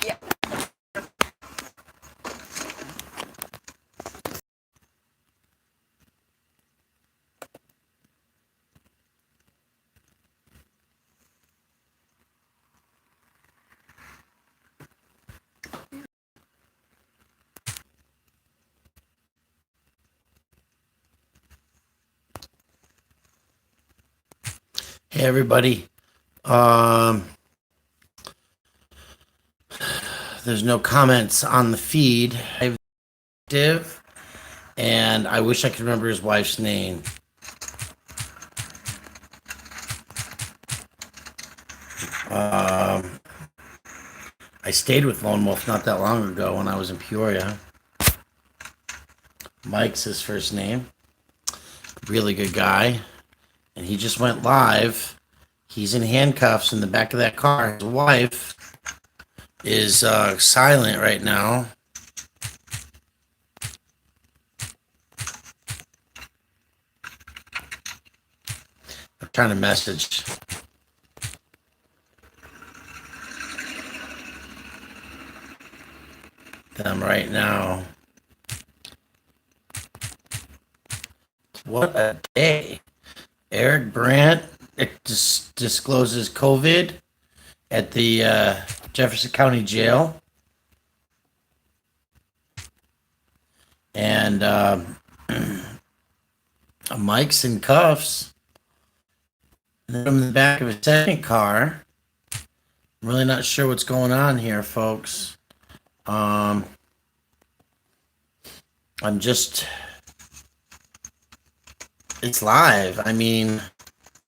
Yeah. Hey everybody. There's no comments on the feed. And I wish I could remember his wife's name. I stayed with Lone Wolf not that long ago when I was in Peoria. Mike's his first name. Really good guy. And he just went live. He's in handcuffs in the back of that car. His wife is silent right now. I'm trying to message them right now. What a day. Eric Brandt discloses COVID at the Jefferson County Jail. And Mike's in cuffs. And then in the back of his second car. I'm really not sure what's going on here, folks. I'm just... It's live. I mean...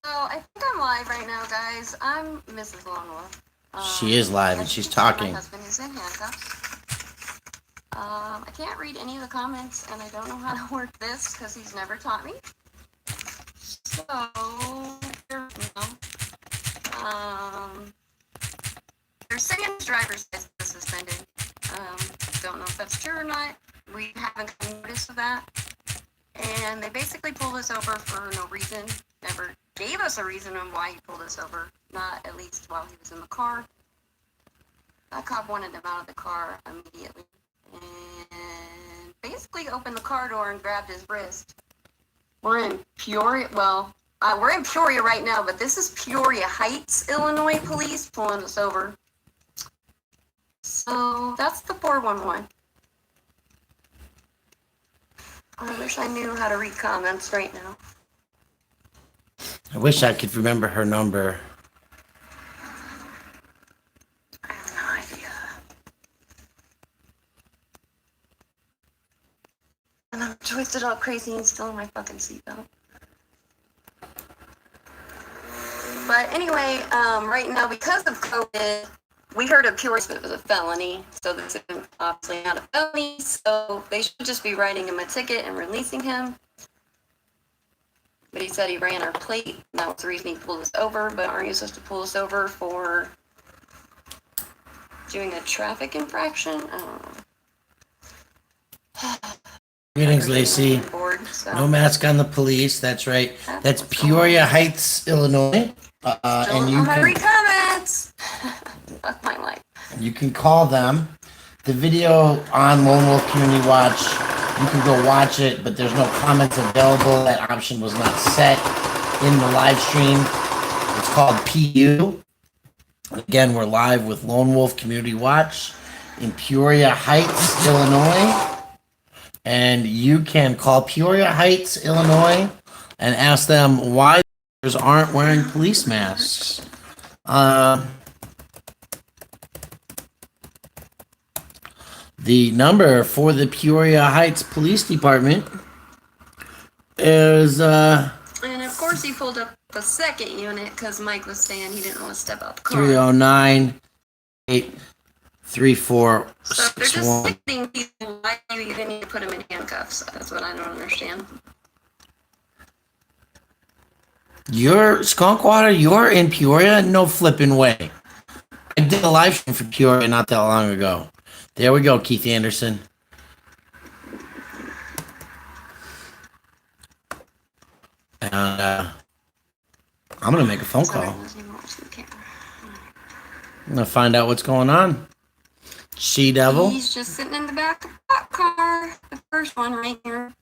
So, I think I'm live right now, guys. I'm Mrs. Lone Wolf. She is live and she's talking. My husband is in handcuffs. I can't read any of the comments, and I don't know how to work this because he's never taught me. So, here we go. They're saying his driver's license is suspended. Don't know if that's true or not. We haven't gotten notice of that. And they basically pulled us over for no reason. Never gave us a reason on why he pulled us over. Not at least while he was in the car. That cop wanted him out of the car immediately. And basically opened the car door and grabbed his wrist. We're in Peoria. Well, we're in Peoria right now, but this is Peoria Heights, Illinois police pulling us over. So that's the 411. I wish I knew how to read comments right now. I wish I could remember her number. I have no idea. And I'm twisted all crazy and still in my fucking seatbelt. But anyway, right now, because of COVID, we heard of Peoria was a felony, so this is obviously not a felony, so they should just be writing him a ticket and releasing him. But he said he ran our plate, and that was the reason he pulled us over, but aren't you supposed to pull us over for doing a traffic infraction? I don't know. Greetings, Lacey. Board, so. No mask on the police. That's right. That's Peoria Heights, Illinois. And you can read comments. Fuck my life. You can call them. The video on Lone Wolf Community Watch, you can go watch it, but there's no comments available. That option was not set in the live stream. It's called PU. Again, we're live with Lone Wolf Community Watch in Peoria Heights, Illinois. And you can call Peoria Heights, Illinois, and ask them why they aren't wearing police masks. The number for the Peoria Heights Police Department is... and of course he pulled up the second unit because Mike was saying he didn't want to step out the car. 309-834-61. So they're just sitting people, why do you even need to put him in handcuffs? That's what I don't understand. You're Skunkwater, you're in Peoria? No flipping way. I did a live stream for Peoria not that long ago. There we go, Keith Anderson. And I'm going to make a phone call. I'm gonna find out what's going on. She devil. He's just sitting in the back of that car. The first one right here.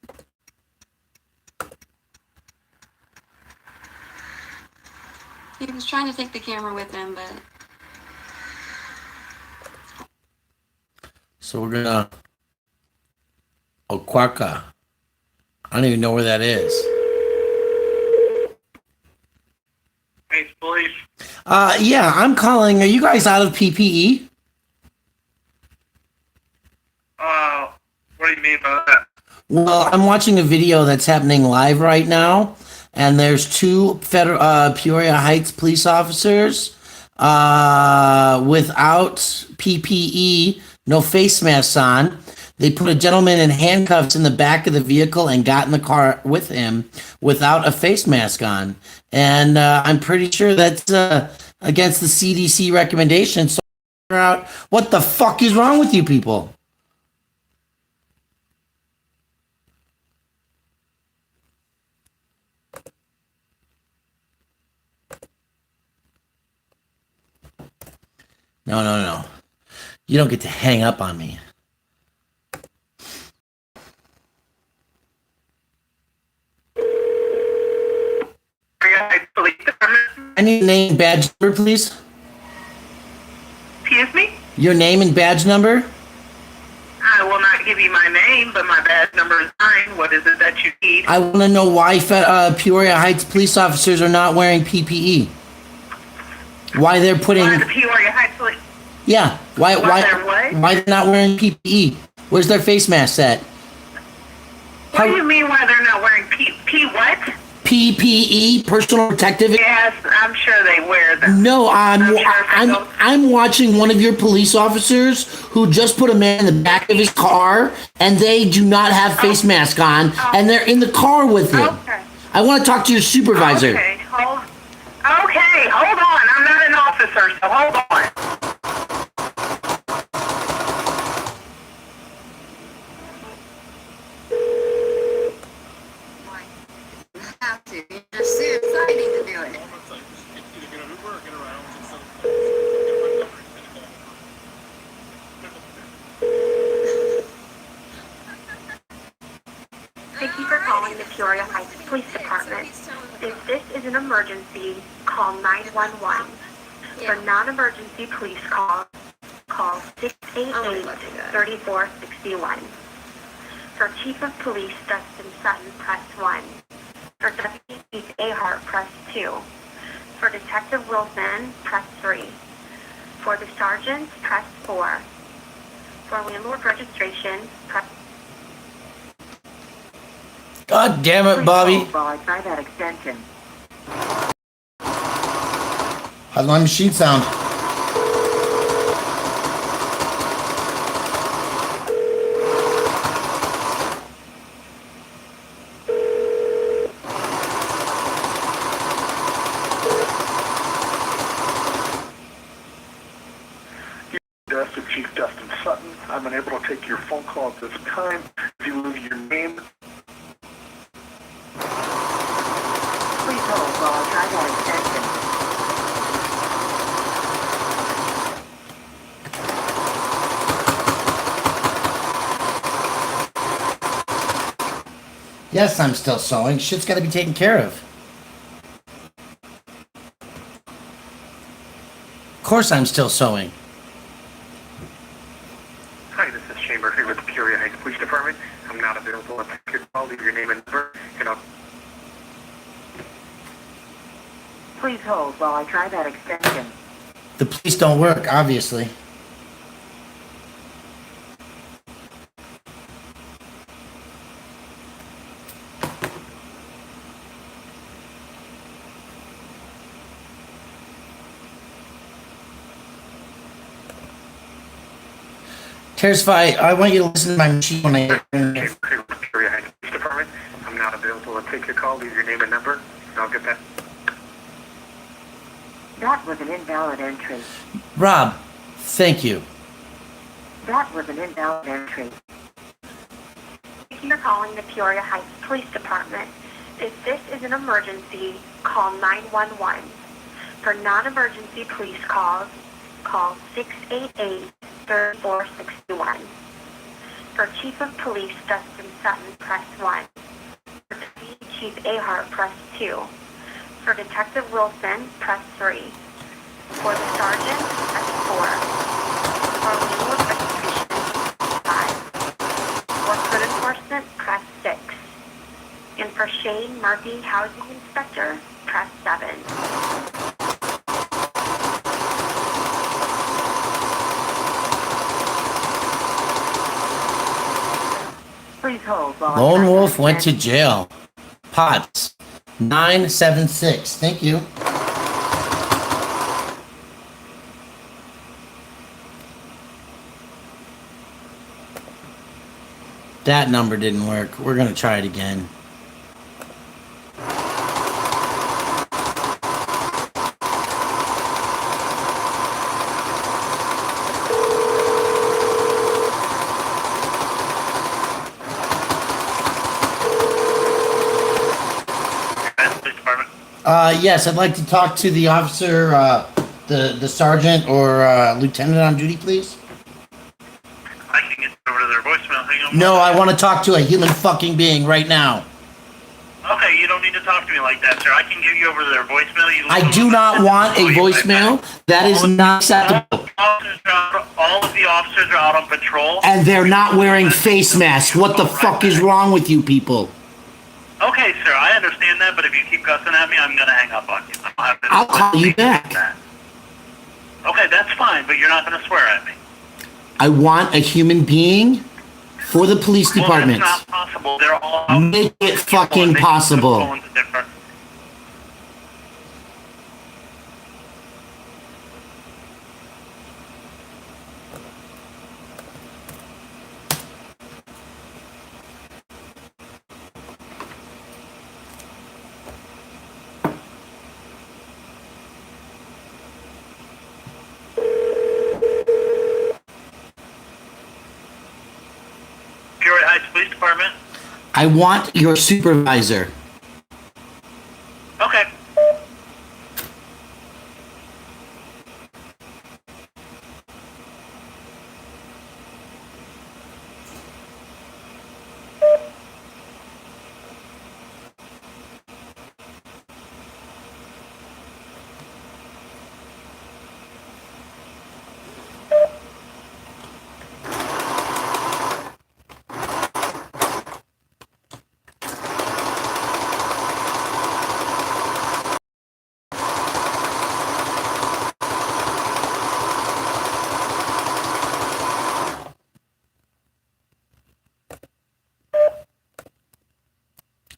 He was trying to take the camera with him, but So we're gonna Oquaca. I don't even know where that is. Hey, police. Yeah, I'm calling. Are you guys out of PPE? What do you mean by that? Well, I'm watching a video that's happening live right now, and there's two Peoria Heights police officers without PPE, no face masks on. They put a gentleman in handcuffs in the back of the vehicle and got in the car with him without a face mask on. And I'm pretty sure that's against the CDC recommendations. So figure out what the fuck is wrong with you people. No. You don't get to hang up on me. I need a name and badge number, please. Excuse me? Your name and badge number? I will not give you my name, but my badge number is 9. What is it that you need? I want to know why Peoria Heights police officers are not wearing PPE. Why they're putting... Why the Peoria Heights police? Yeah, why they're what? why they're not wearing PPE? Where's their face mask at? What do you mean why they're not wearing P what? PPE, personal protective. Yes, I'm sure they wear them. No, sure I'm watching one of your police officers who just put a man in the back of his car, and they do not have face mask on, and they're in the car with him. Okay. I want to talk to your supervisor. Okay, hold on. I'm not an officer, so hold on. have to. You're deciding to do it. Thank you for calling the Peoria Heights Police Department. If this is an emergency, call 911. For non-emergency police calls, call 688-3461. For Chief of Police Dustin Sutton, press 1. For Deputy Chief Ahart, press 2. For Detective Wilson, press 3. For the Sergeant, press 4. For landlord registration, press... God damn it, Bobby. While I try that extension. How's my machine sound? That's Chief Dustin Sutton. I'm unable to take your phone call at this time. If you leave your name, Please hold while I try that extension. Yes, I'm still sewing. Shit's got to be taken care of. Of course I'm still sewing. hi, this is Shane Murphy with the Peoria Heights Police Department. I'm not available to take your call. Leave your name and number, and I'll... Please hold while I try that extension. The police don't work, obviously. Tearsfy, I want you to listen to my machine when I... Shane Murphy with the Peoria Heights Police Department. I'm not available to take your call. Leave your name and number, and I'll get that. That was an invalid entry. Rob, thank you. That was an invalid entry. Thank you for calling the Peoria Heights Police Department. If this is an emergency, call 911. For non-emergency police calls, call 688-3461. For Chief of Police Dustin Sutton, press 1. For Deputy Chief Ahart, press 2. For Detective Wilson, press 3. For the Sergeant, press 4. For legal registration, 5. For code enforcement, press 6. And for Shane Murphy, Housing Inspector, press 7. Please hold while I Lone try Wolf to went to understand. jail. Potts 976. Thank you. That number didn't work. We're gonna try it again. Police department. Yes, I'd like to talk to the officer, the sergeant or lieutenant on duty, please. I can get over to their voicemail. Hang on. No, I want to talk to a human fucking being right now. Okay, you don't need to talk to me like that, sir. I can get you over to their voicemail. You I do not want a voicemail. That is not acceptable. All of the officers are out on patrol. And they're not wearing face masks. What the fuck is wrong with you people? Okay, sir, I understand that, but if you keep cussing at me, I'm gonna hang up on you. I'll call you back. Okay, that's fine, but you're not gonna swear at me. I want a human being for the police Well, department. that's not possible. They're all out. Make it fucking They- possible. the phone's different. Peoria Heights Police Department. I want your supervisor. Okay.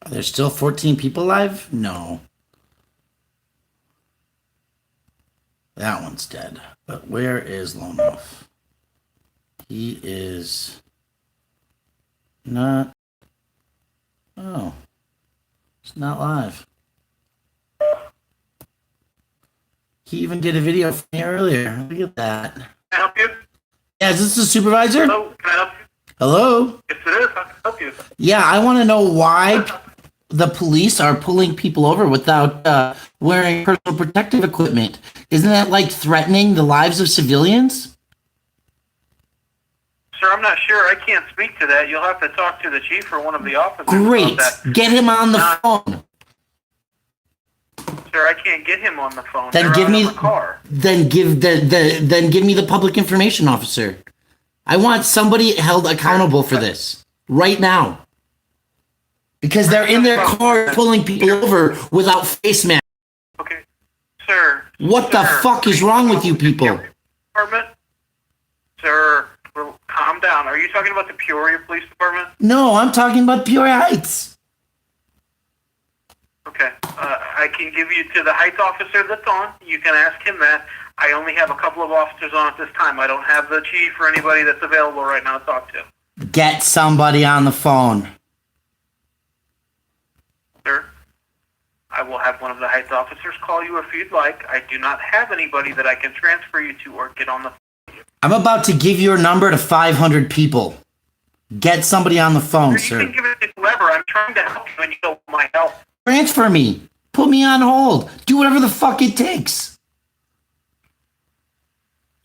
Are there still 14 people alive? No. That one's dead. But where is Lone Wolf? He is not. Oh. It's not live. He even did a video for me earlier. Look at that. Can I help you? Yeah, is this the supervisor? Hello, can I help you? Hello? Yes, it is. How can I help you? Yeah, I want to know why the police are pulling people over without wearing personal protective equipment. Isn't that like threatening the lives of civilians? Sir, I'm not sure. I can't speak to that. You'll have to talk to the chief or one of the officers Great. about that. Get him on the phone. Sir, I can't get him on the phone. Then They're give out me in the car. then give me the public information officer. I want somebody held accountable for this right now. Because they're in their car pulling people over without face masks. Okay. Sir. What the sir, fuck is wrong with you people? Department? Sir, calm down. Are you talking about the Peoria Police Department? No, I'm talking about Peoria Heights. Okay. I can give you to the Heights officer that's on. You can ask him that. I only have a couple of officers on at this time. I don't have the chief or anybody that's available right now to talk to. Get somebody on the phone. Sir, I will have one of the Heights officers call you if you'd like. I do not have anybody that I can transfer you to or get on the phone. I'm about to give your number to 500 people. Get somebody on the phone, You sir. can give it to whoever. I'm trying to help you and you don't want my help. Transfer me. Put me on hold. Do whatever the fuck it takes.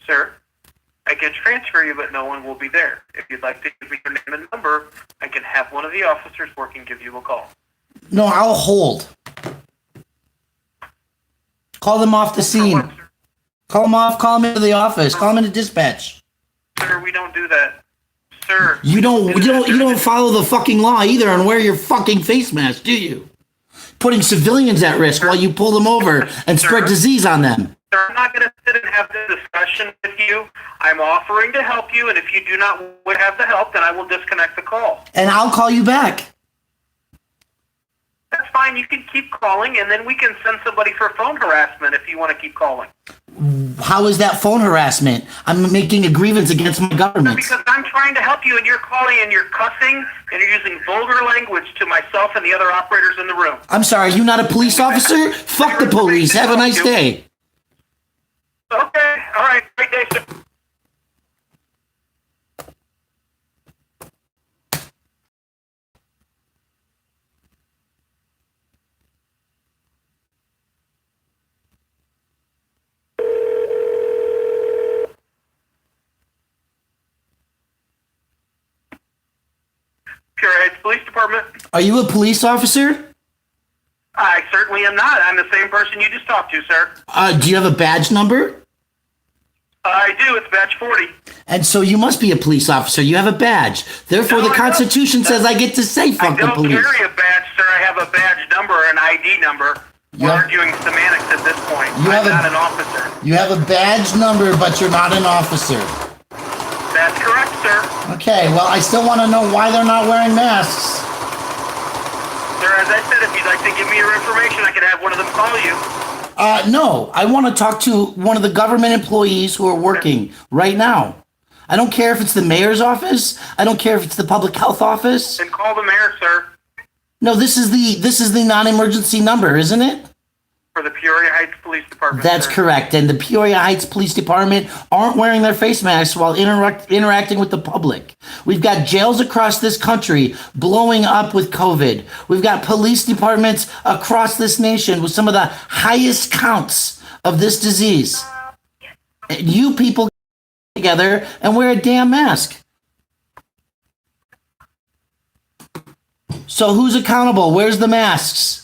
Sir, I can transfer you, but no one will be there. If you'd like to give me your name and number, I can have one of the officers working give you a call. No, I'll hold. Call them off the For scene. what, sir? Call them off. Call them into the office. Call them into dispatch. Sir, we don't do that. Sir. You don't follow the fucking law either and wear your fucking face mask, do you? Putting civilians at risk while you pull them over and spread disease on them. Sir, I'm not going to sit and have this discussion with you. I'm offering to help you, and if you do not have the help, then I will disconnect the call. And I'll call you back. That's fine. You can keep calling, and then we can send somebody for phone harassment if you want to keep calling. How is that phone harassment? I'm making a grievance against my government. Because I'm trying to help you, and you're calling, and you're cussing, and you're using vulgar language to myself and the other operators in the room. I'm sorry, are you not a police officer? Fuck the police. Have a nice day. Okay. All right. Great day, sir. Pure Heights Police Department. Are you a police officer? I certainly am not. I'm the same person you just talked to, sir. Do you have a badge number? I do. It's badge 40. And so you must be a police officer. You have a badge. Therefore, No, the I don't. Constitution says I get to say fuck the I don't police. carry a badge, sir. I have a badge number, an ID number. We're Yeah. arguing semantics at this point. You I'm have not an officer. You have a badge number, but you're not an officer. That's correct, sir. Okay, well, I still want to know why they're not wearing masks. Sir, as I said, if you'd like to give me your information, I can have one of them call you. No, I want to talk to one of the government employees who are working right now. I don't care if it's the mayor's office. I don't care if it's the public health office. Then call the mayor, sir, No, this is the non-emergency number, isn't it? for the Peoria Heights Police Department. That's sir. correct. And the Peoria Heights Police Department aren't wearing their face masks while interacting with the public. We've got jails across this country blowing up with COVID. We've got police departments across this nation with some of the highest counts of this disease. And you people get together and wear a damn mask. So who's accountable? Where's the masks?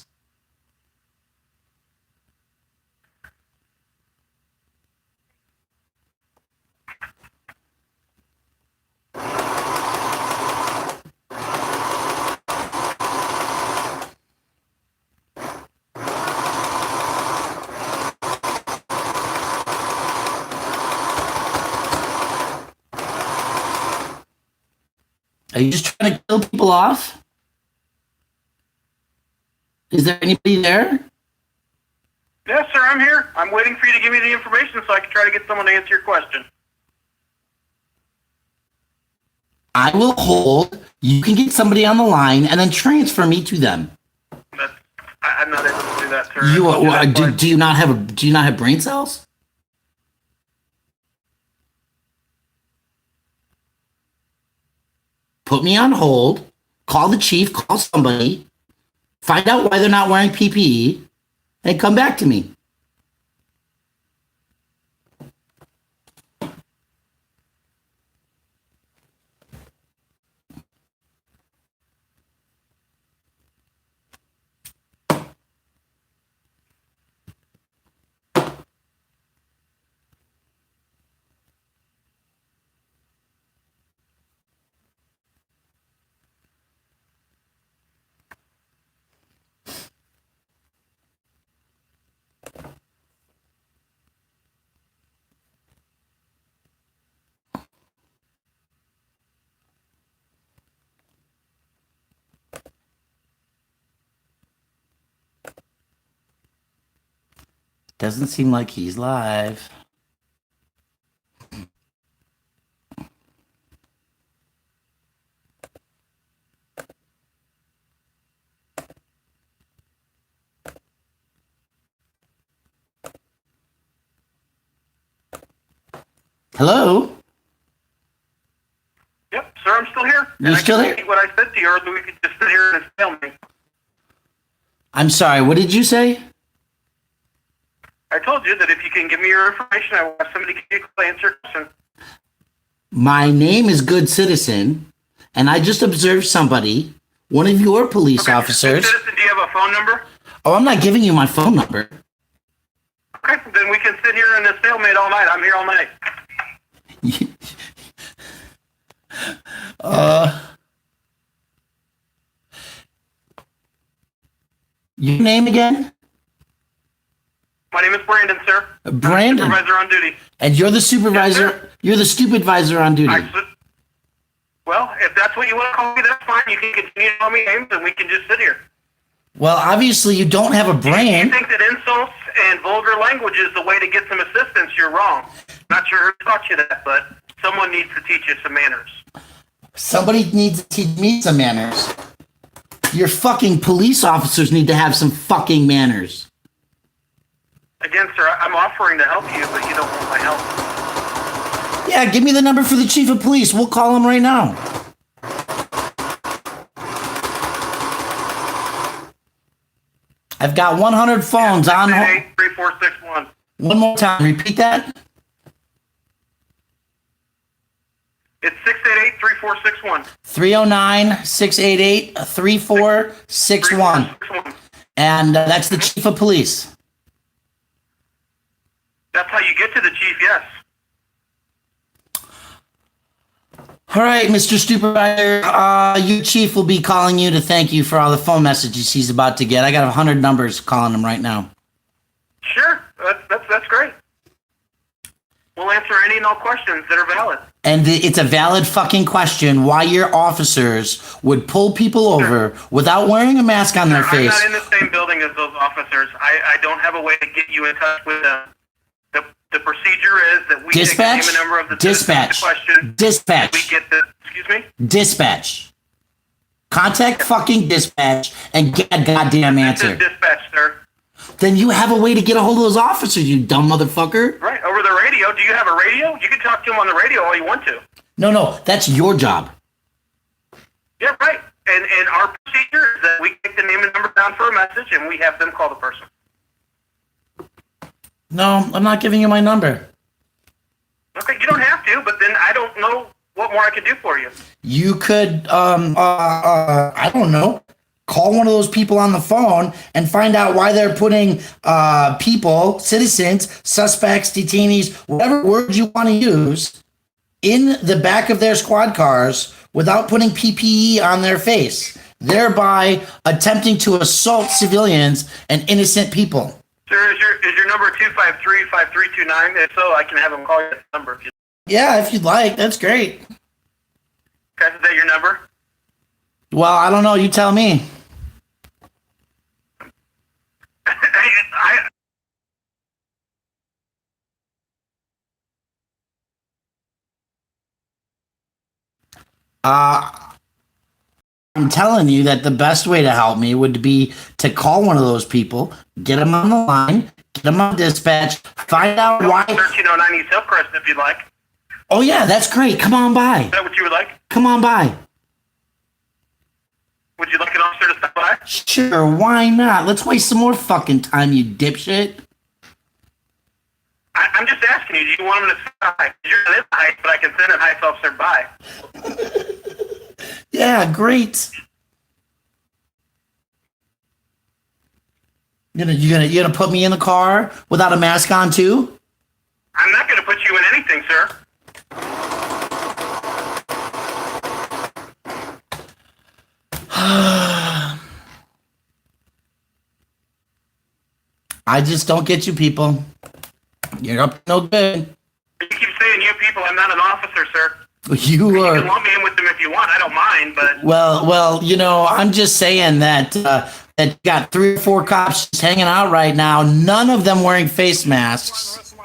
Are you just trying to kill people off? Is there anybody there? Yes, sir, I'm here. I'm waiting for you to give me the information so I can try to get someone to answer your question. I will hold. You can get somebody on the line and then transfer me to them. I'm not able to do that, sir. Do you not have brain cells? Put me on hold. Call the chief. Call somebody. Find out why they're not wearing PPE, and come back to me. Doesn't seem like he's live. Hello? Yep, sir, I'm still here. You're still I can here? repeat what I said to you, or we could just sit here and tell me. I'm sorry, what did you say? I told you that if you can give me your information, I will have somebody give you a answer question. My name is Good Citizen, and I just observed somebody, one of your police officers. Citizen, do you have a phone number? Oh, I'm not giving you my phone number. Okay, then we can sit here in this stalemate all night. I'm here all night. Your name again? My name is Brandon, sir. Brandon. I'm the supervisor on duty. And you're the supervisor. Yes, sir. You're the supervisor on duty. Well, if that's what you want to call me, that's fine. You can continue to call me names, and we can just sit here. Well, obviously you don't have a If you brain. think that insults and vulgar language is the way to get some assistance, you're wrong. Not sure who taught you that, but someone needs to teach you some manners. Somebody needs to teach me some manners. Your fucking police officers need to have some fucking manners. Again, sir, I'm offering to help you, but you don't want my help. Yeah, give me the number for the chief of police. We'll call him right now. I've got 100 phones on. 688-3461. One more time. Repeat that. It's 688-3461. 309-688-3461. 3461. And that's the chief of police. That's how you get to the chief, yes. All right, Mr. Supervisor, your chief will be calling you to thank you for all the phone messages he's about to get. I got 100 numbers calling him right now. Sure, that's great. We'll answer any and all questions that are valid. And it's a valid fucking question why your officers would pull people over without wearing a mask on their I'm face. not in the same building as those officers. I don't have a way to get you in touch with them. The procedure is that we Dispatch? take the name and number of the Dispatch. question. Dispatch. We get the, excuse me? Dispatch. Contact fucking dispatch and get a goddamn This answer. is dispatch, sir. Then you have a way to get a hold of those officers, you dumb motherfucker. Right, over the radio. Do you have a radio? You can talk to them on the radio all you want to. No, that's your job. Yeah, right. And our procedure is that we take the name and number down for a message, and we have them call the person. No, I'm not giving you my number. Okay, you don't have to, but then I don't know what more I can do for you. You could, I don't know, call one of those people on the phone and find out why they're putting people, citizens, suspects, detainees, whatever words you want to use, in the back of their squad cars without putting PPE on their face, thereby attempting to assault civilians and innocent people. Sir, is your number 253-5329? If so, I can have them call you that number. If you, Yeah, if you'd like, that's great. okay, is that your number? Well, I don't know, you tell me. I'm telling you that the best way to help me would be to call one of those people, get them on the line, get them on dispatch, find out why. 1309 East Hillcrest, if you'd like. Oh yeah, that's great. Come on by. Is that what you would like? Come on by. Would you like an officer to stop by? Sure, why not? Let's waste some more fucking time, you dipshit. I'm just asking you, do you want him to stop by? You're not in the height, but I can send an heights officer by. Yeah, great. You gonna put me in the car without a mask on too? I'm not going to put you in anything, sir. I just don't get you people. You're up to no good. You keep saying you people. I'm not an officer, sir. You You are. can lump me in with them if you want. I don't mind, but Well, I'm just saying that that you got 3 or 4 cops just hanging out right now, none of them wearing face masks,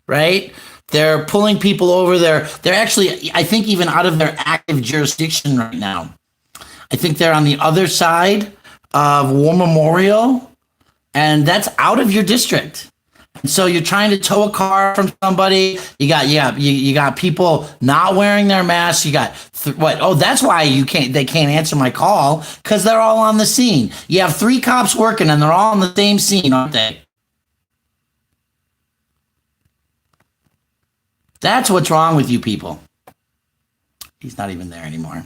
right? They're pulling people over. They're actually, I think, even out of their active jurisdiction right now. I think they're on the other side of War Memorial, and that's out of your district. So you're trying to tow a car from somebody. You got people not wearing their masks. You got what? Oh, that's why they can't answer my call, because they're all on the scene. You have 3 cops working and they're all on the same scene, aren't they? That's what's wrong with you people. He's not even there anymore.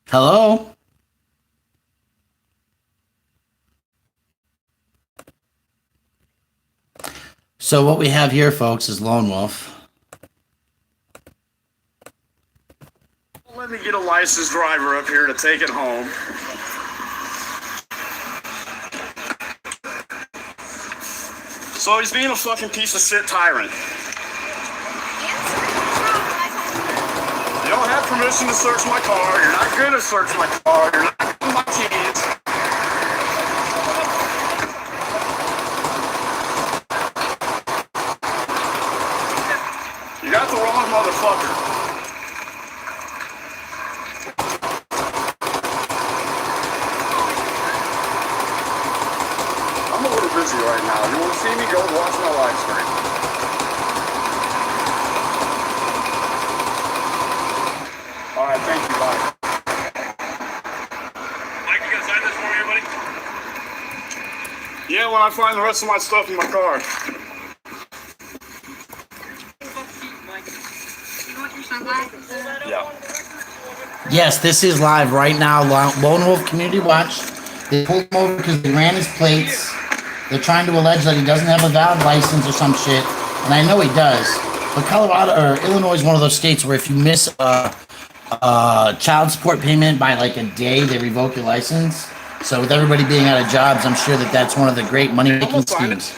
Hello? So what we have here, folks, is Lone Wolf. Let me get a licensed driver up here to take it home. So he's being a fucking piece of shit tyrant. You don't have permission to search my car. You're not gonna search my car. You're not getting my keys. You got the wrong motherfucker. I'm a little busy right now. You want to see me? Go watch my live stream. All right, thank you. Bye. Mike, you gonna sign this for me, everybody? Yeah, when I find the rest of my stuff in my car. Yeah. Yes, this is live right now. Lone Wolf Community Watch. They pulled him over because they ran his plates. They're trying to allege that he doesn't have a valid license or some shit. And I know he does. But Colorado or Illinois is one of those states where if you miss a child support payment by like a day, they revoke your license. So with everybody being out of jobs, I'm sure that that's one of the great money-making schemes.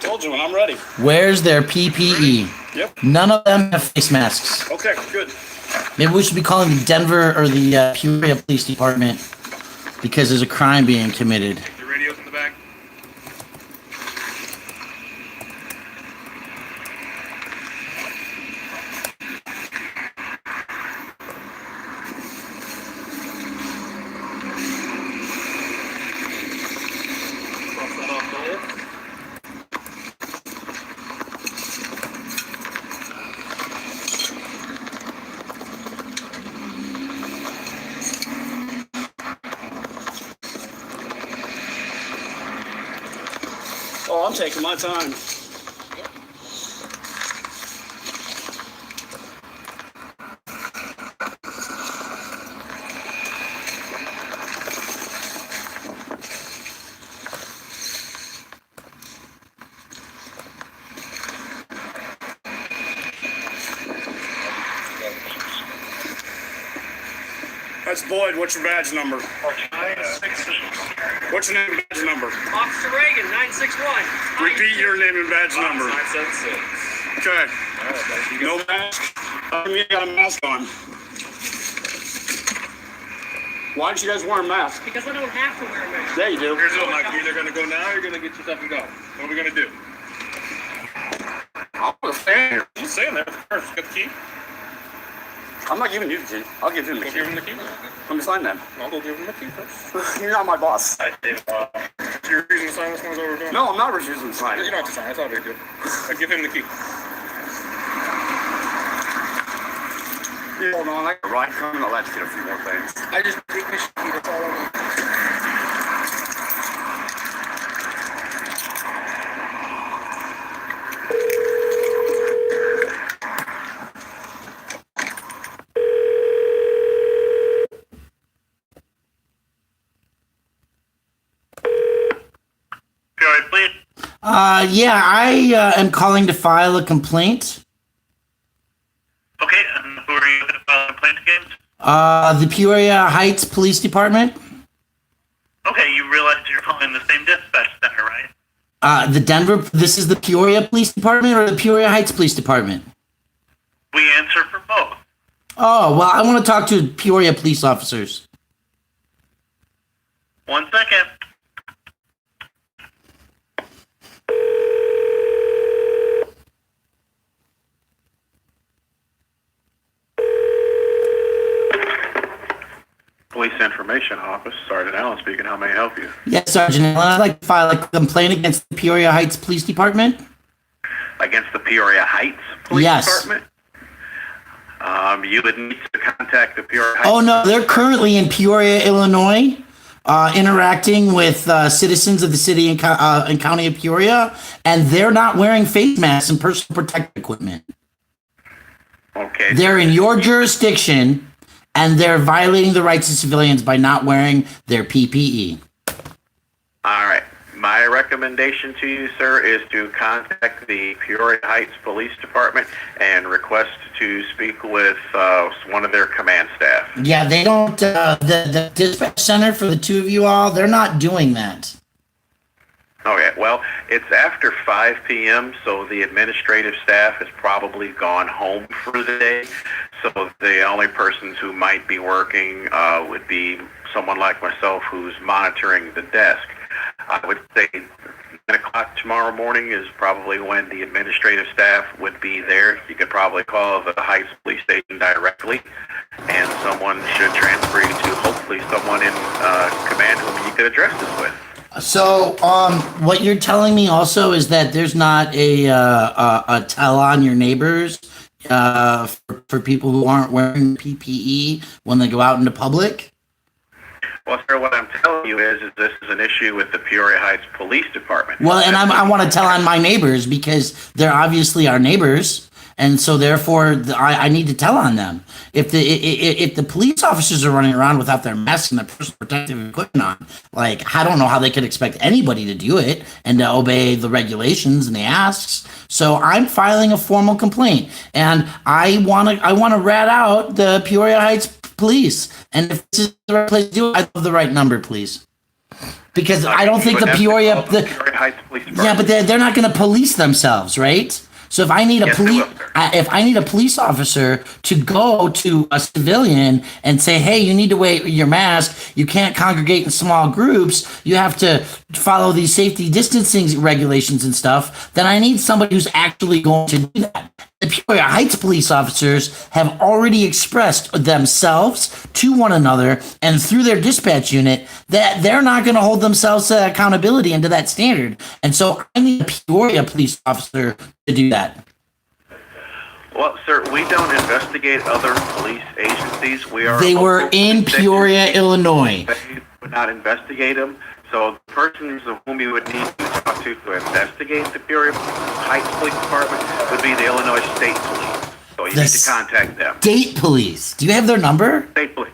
Told you when I'm ready. Where's their PPE? Yep. None of them have face masks. Okay, good. Maybe we should be calling the Denver or the Peoria Police Department because there's a crime being committed. Your radio's in the back. Cross that off the list. Oh, I'm taking my time. That's Boyd. What's your badge number? 966. What's your name and badge number? Officer Reagan, 961. Repeat your name and badge number. 976. Okay. All right, buddy. You No mask? How come you got a mask on? Why don't you guys wear a mask? Because I don't have to wear a mask. Yeah, you do. Here's the deal, Mike. You're either gonna go now or you're gonna get yourself and go. What are we gonna do? I'm gonna stand here. You stay in there first. Got the key? I'm not giving you the key. I'll give him the Go key. give him the key. Let me sign them. I'll go give him the key first. You're not my boss. So you're refusing to sign this one is what we're doing? No, I'm not refusing to sign You it. don't have to sign. That's not a big deal. Give him the key. Yeah, hold on, I got a ride coming. I'll let you get a few more things. I just think we should keep it all over. Please. Yeah, I am calling to file a complaint. Okay, and who are you going to file a complaint against? The Peoria Heights Police Department. Okay, you realize you're calling the same dispatch center, right? The Denver, this is the Peoria Police Department or the Peoria Heights Police Department? We answer for both. Oh, well, I want to talk to Peoria police officers. 1 second. Police Information Office, Sergeant Allen speaking. How may I help you? Yes, Sergeant Allen, I'd like to file a complaint against the Peoria Heights Police Department. Against the Peoria Heights Police Yes. Department? You would need to contact the Peoria Heights. Oh no, they're currently in Peoria, Illinois, interacting with citizens of the city and county of Peoria, and they're not wearing face masks and personal protective equipment. Okay. They're in your jurisdiction, and they're violating the rights of civilians by not wearing their PPE. All right. My recommendation to you, sir, is to contact the Peoria Heights Police Department and request to speak with one of their command staff. Yeah, they don't. The dispatch center for the two of you all, they're not doing that. Okay, well, it's after 5 p.m., so the administrative staff has probably gone home for the day. So the only persons who might be working would be someone like myself who's monitoring the desk. I would say 9 o'clock tomorrow morning is probably when the administrative staff would be there. You could probably call the Heights Police Station directly, and someone should transfer you to hopefully someone in command whom you could address this with. So, what you're telling me also is that there's not a tell on your neighbors for people who aren't wearing PPE when they go out into public? Well, sir, what I'm telling you is this is an issue with the Peoria Heights Police Department. Well, and I want to tell on my neighbors because they're obviously our neighbors, and so therefore I need to tell on them. If the police officers are running around without their masks and their personal protective equipment on, like, I don't know how they could expect anybody to do it and to obey the regulations and the asks. So I'm filing a formal complaint, and I want to rat out the Peoria Heights Police. And if this is the right place to do it, I'd love the right number, please. Because I don't think the Peoria Heights Police Department. Yeah, but they're not going to police themselves, right? So if I need a police officer to go to a civilian and say, hey, you need to wear your mask, you can't congregate in small groups, you have to follow these safety distancing regulations and stuff, then I need somebody who's actually going to do that. The Peoria Heights police officers have already expressed themselves to one another and through their dispatch unit that they're not going to hold themselves to that accountability and to that standard. And so I need a Peoria police officer to do that. Well, sir, we don't investigate other police agencies. They were in Peoria, Illinois. We would not investigate them. So the persons of whom you would need to talk to investigate the Peoria Heights Police Department would be the Illinois State Police. So you need to contact them. State Police. Do you have their number? State Police.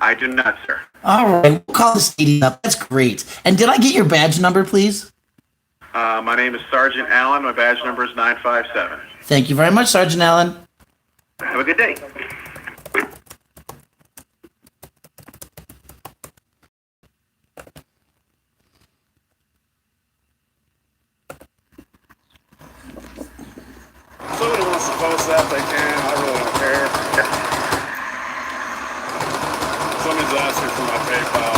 I do not, sir. All right. We'll call the state up. That's great. And did I get your badge number, please? My name is Sergeant Allen. My badge number is 957. Thank you very much, Sergeant Allen. Have a good day. If somebody wants to post that, they can. I really don't care. Somebody's asking for my PayPal.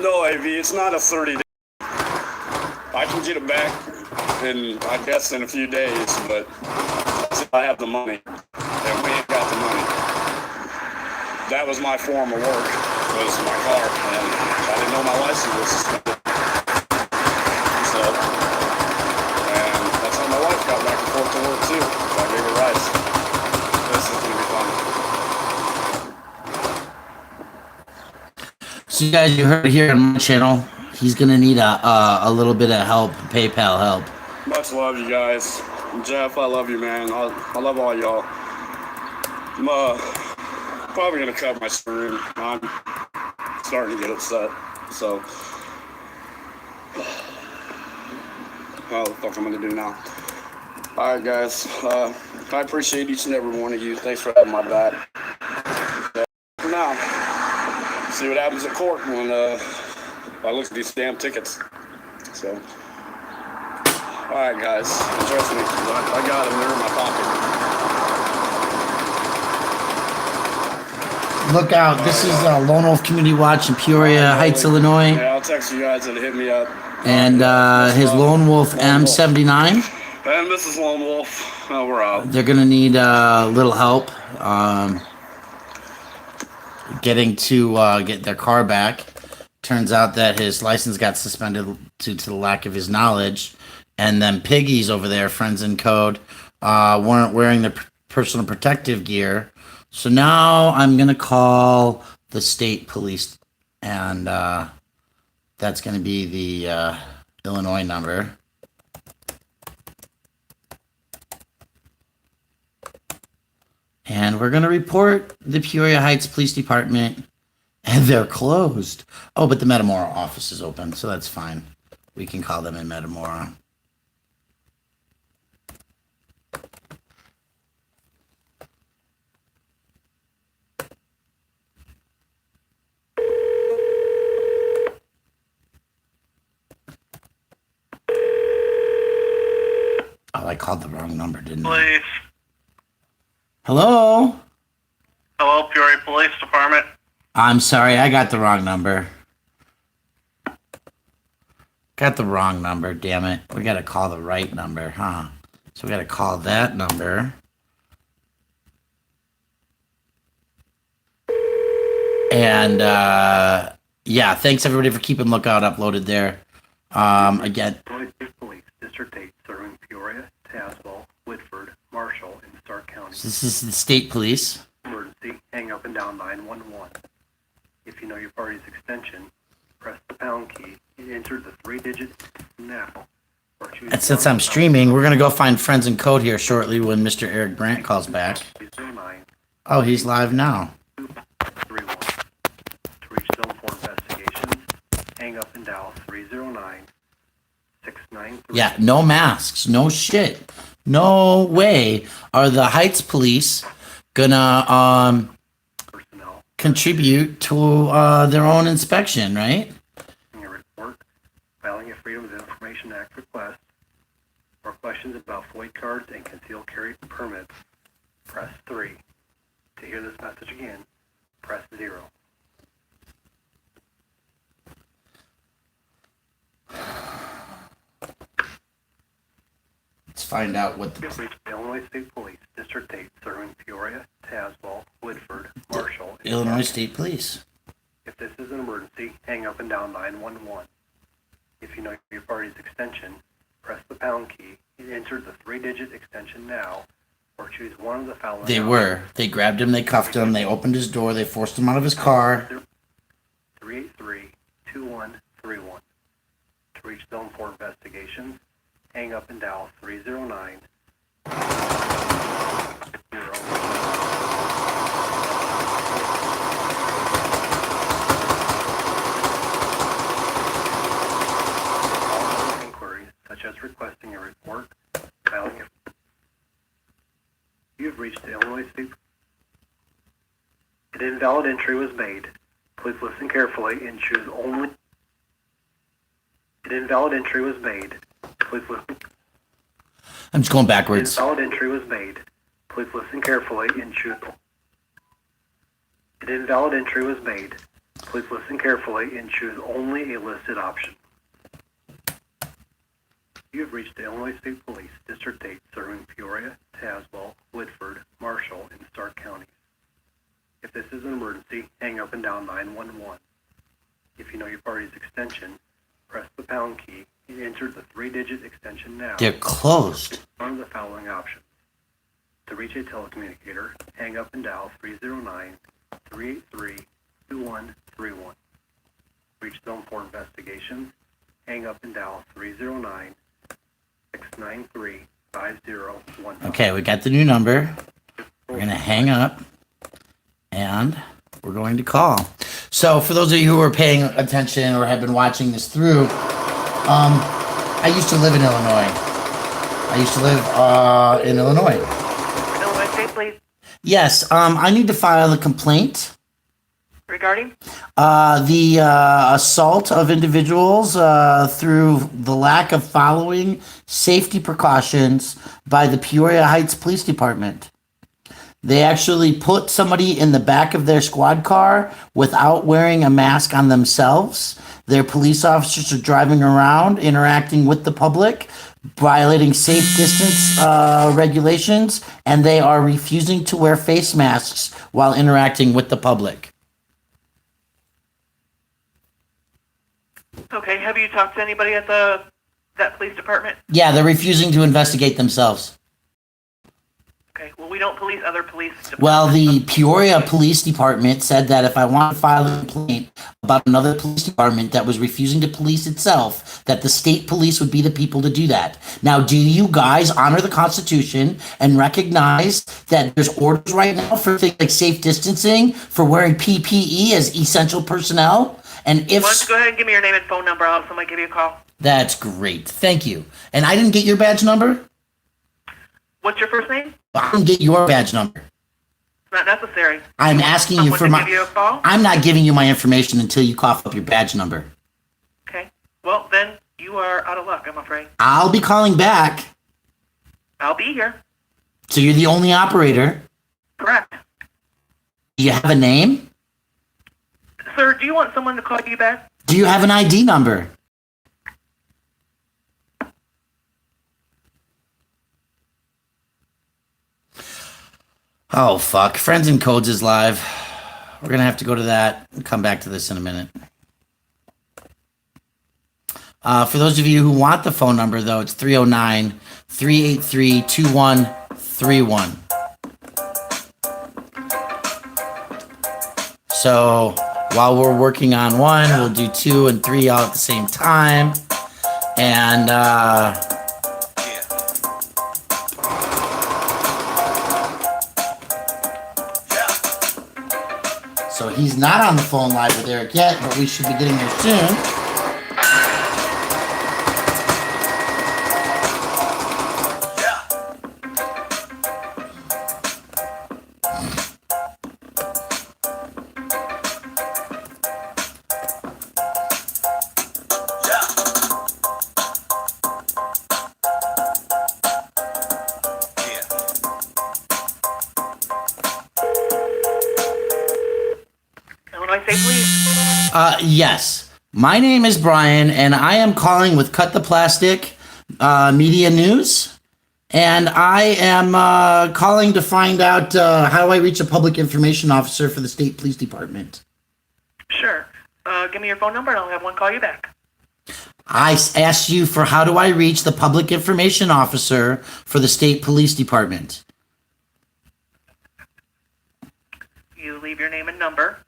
No, AV, it's not a 30-day. I can get it back in, I guess, in a few days, but if I have the money, and we ain't got the money. That was my form of work, was my car, and I didn't know my license was suspended. So, and that's how my wife got back and forth to work too. So I gave her rides. This is gonna be fun. So you guys, you heard it here on my channel. He's gonna need a little bit of help, PayPal help. Much love, you guys. Jeff, I love you, man. I love all y'all. I'm probably gonna cut my stream. I'm starting to get upset. So, what the fuck I'm gonna do now? All right, guys. I appreciate each and every one of you. Thanks for having my back. For now, see what happens at court when I look at these damn tickets. So, all right, guys. Trust me, I got them. They're in my pocket. Look out! This is Lone Wolf Community Watch in Peoria Heights, Illinois. Yeah, I'll text you guys and hit me up. And his Lone Wolf M79. And this is Lone Wolf. Oh, we're out. They're gonna need a little help getting to get their car back. Turns out that his license got suspended due to the lack of his knowledge. And then Piggy's over there, Friends in Code, weren't wearing the personal protective gear. So now I'm going to call the state police, and that's going to be the Illinois number. And we're going to report the Peoria Heights Police Department, and they're closed. Oh, but the Metamora office is open, so that's fine. We can call them in Metamora. Oh, I called the wrong number, didn't I? Police. Hello? Hello, Peoria Police Department. I'm sorry, I got the wrong number. Got the wrong number, damn it. We gotta call the right number, huh? So we gotta call that number. And yeah, thanks everybody for keeping Lookout uploaded there. Again, Illinois State Police, District 8, serving Peoria, Tazewell, Whitford, Marshall, and Stark County. this is the state police. Emergency, hang up and down 911. If you know your party's extension, press the pound key and enter the 3-digit now. Or choose And since I'm streaming, we're gonna go find friends in code here shortly when Mr. Eric Brandt calls back. 309 Oh, he's live now. 31. To reach zone 4 investigations, hang up and dial 309-693. Yeah, no masks, no shit. No way are the Heights police gonna Personnel, contribute to their own inspection, right? a report, filing a Freedom of Information Act request, or questions about FOID cards and concealed carry permits, press 3. To hear this message again, press 0. Let's find out what the You've reached the Illinois State Police, District 8, serving Peoria, Tazewell, Whitford, Marshall, and Illinois Stark. State Police. If this is an emergency, hang up and dial 911. If you know your party's extension, press the pound key and enter the 3-digit extension now, or choose one of the following. They options. were. They grabbed him, they cuffed him, they opened his door, they forced him out of his car. 383-2131. To reach Zone 4 investigations, hang up and dial 309. All inquiries, such as requesting a report, filing a... You have reached the Illinois State... An invalid entry was made. Please listen carefully and choose only... An invalid entry was made. Please listen... I'm just going An backwards. invalid entry was made. Please listen carefully and choose... An invalid entry was made. Please listen carefully and choose only a listed option. You have reached the Illinois State Police, District 8, serving Peoria, Tazewell, Whitford, Marshall, and Stark counties. If this is an emergency, hang up and dial 911. If you know your party's extension, press the pound key and enter the 3-digit extension now. They're closed. One of the following options. To reach a telecommunicator, hang up and dial 309-383-2131. Reach Zone 4 investigations, hang up and dial 309-693-5015. Okay, we got the new number. We're going to hang up and we're going to call. So, for those of you who are paying attention or have been watching this through, I used to live in Illinois. In Illinois. Illinois State Police Yes, I need to file a complaint. regarding? The assault of individuals through the lack of following safety precautions by the Peoria Heights Police Department. They actually put somebody in the back of their squad car without wearing a mask on themselves. Their police officers are driving around, interacting with the public, violating safe distance regulations, and they are refusing to wear face masks while interacting with the public. Okay, have you talked to anybody at that police department? Yeah, they're refusing to investigate themselves. Okay, well, we don't police other police departments. Well, the Peoria Police Department said that if I want to file a complaint about another police department that was refusing to police itself, that the state police would be the people to do that. Now, do you guys honor the Constitution and recognize that there's orders right now for things like safe distancing, for wearing PPE as essential personnel? And if Why don't you go ahead and give me your name and phone number? I'll have somebody give you a call. that's great, thank you. And I didn't get your badge number. What's your first name? I didn't get your badge number. It's not necessary. I'm asking you Someone for to my. give you a call? I'm not giving you my information until you cough up your badge number. Okay. Well, then you are out of luck, I'm afraid. I'll be calling back. I'll be here. So you're the only operator. Correct. Do you have a name? Sir, do you want someone to call you back? Do you have an ID number? Oh, fuck. Friends and Codes is live. We're going to have to go to that and come back to this in a minute. For those of you who want the phone number, though, it's 309-383-2131. So while we're working on one, we'll do 2 and 3 all at the same time. And, so he's not on the phone live with Eric yet, but we should be getting there soon. Illinois State Police. Yes. My name is Brian, and I am calling with Cut the Plastic Media News. And I am calling to find out how do I reach a public information officer for the state police department. Sure. Give me your phone number and I'll have one call you back. I asked you for how do I reach the public information officer for the state police department. You leave your name and number.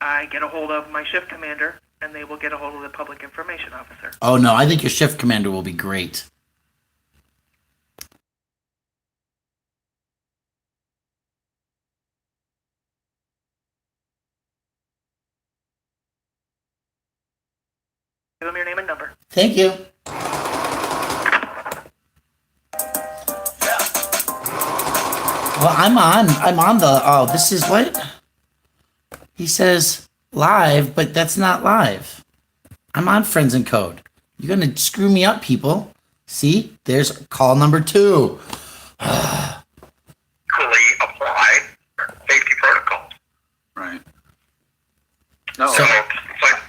I get a hold of my shift commander, and they will get a hold of the public information officer. Oh, no, I think your shift commander will be great. Give them your name and number. Thank you. Well, I'm on the, oh, this is what? He says live, but that's not live. I'm on Friends and Code. You're going to screw me up, people. See, there's call number 2. Apply safety protocols. Right. No. So I want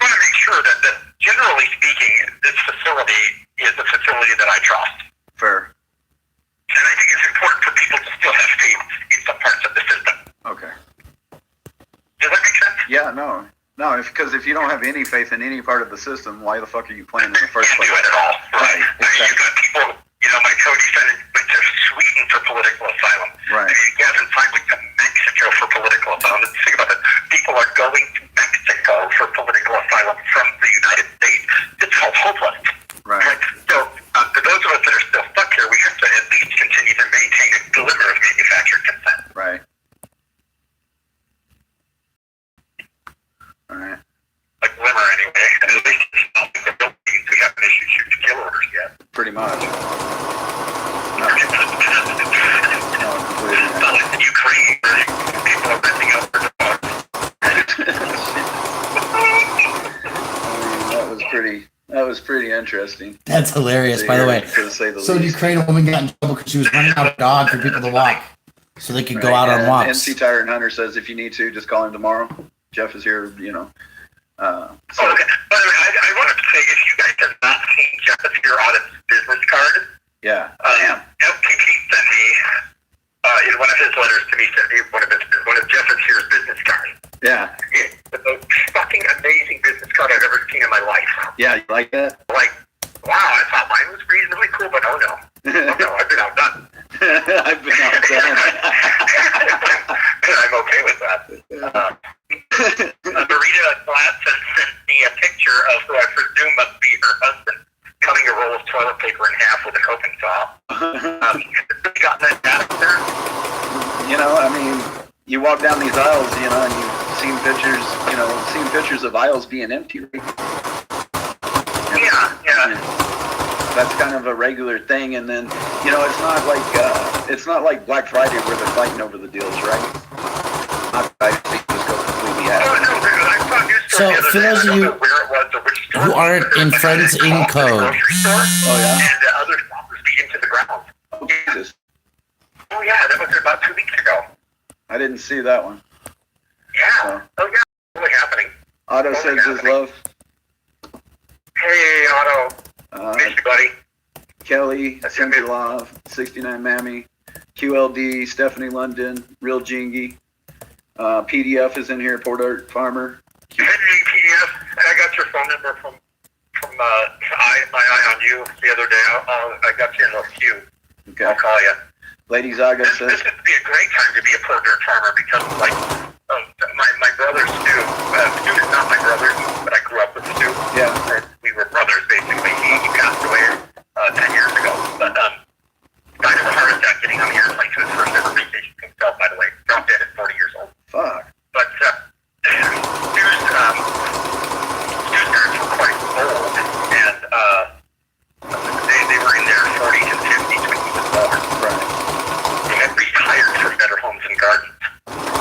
to make sure that generally speaking, this facility is a facility that I trust. Fair. And I think it's important for people to still have faith in some parts of the system. Okay. Does that make sense? Yeah, no. No, because if you don't have any faith in any part of the system, why the fuck are you playing in the first Can't place? do it at all. Right, I mean, you've exactly. got people, my co-defendant went to Sweden for political asylum. Right. I mean, Gavin Fine went to Mexico for political asylum. Let's think about that. People are going to Mexico for political asylum from the United States. It's called hopeless. Right. So, for those of us that are still stuck here, we have to at least continue to maintain a glimmer of manufactured consent. Right. All right. A glimmer, anyway. And at least it's not the buildings we haven't issued shoot to kill orders yet. Pretty much. No, completely. It's not like the Ukraine where people are renting out their dogs. That was pretty interesting. That's hilarious, by the way. To say the So the least. Ukraine woman got in trouble because she was running out a dog for people to walk, so they could go out on and walks. NC Tyrant Hunter says if you need to, just call him tomorrow. Jeff is here, Okay. By the way, I wanted to say, if you guys have not seen Jeff here on his business card, yeah. FTP sent me, in one of his letters to me, sent me one of Jeff here's business cards. Yeah. It's the most fucking amazing business card I've ever seen in my life. Yeah, you like that? Like, wow, I thought mine was reasonably cool, but oh no. Oh no, I've been outdone. I've been outdone. I'm okay with that. Marita Gladson sent me a picture of who I presume must be her husband cutting a roll of toilet paper in half with a coping saw. You got that out there? You know, I mean, you walk down these aisles, you know, and you've seen pictures of aisles being empty. Right? Yeah. That's kind of a regular thing, and then, you know, it's not like Black Friday where they're fighting over the deals, right? Not I think just go completely out. So for those of you who aren't in Friends in Code, Oh yeah. And other shoppers beat him to the ground. Oh, Jesus. Oh yeah, that was about 2 weeks ago. I didn't see that one. Yeah. Oh yeah, totally happening. Otto sends his love. Hey Otto, miss you, buddy. Kelly sends her love. 69 Mammy. QLD, Stephanie London, Real Jingy. PDF is in here, Port Art Farmer. Hey PDF, I got your phone number from my eye on you the other day. I got you in the queue. Okay. I'll call you. Lady Zaga This says, would be a great time to be a Port Art Farmer because like my brother Stu is not my brother, but I grew up with Stu. yeah. And we were brothers basically. He passed away 10 years ago, but died of a heart attack getting on the airplane to his first ever vacation himself, by the way. Dropped dead at 40 years old. Fuck. But Stu's parents were quite old, and they were in their 40s and 50s when he was born. Right. They had retired from Better Homes and Gardens,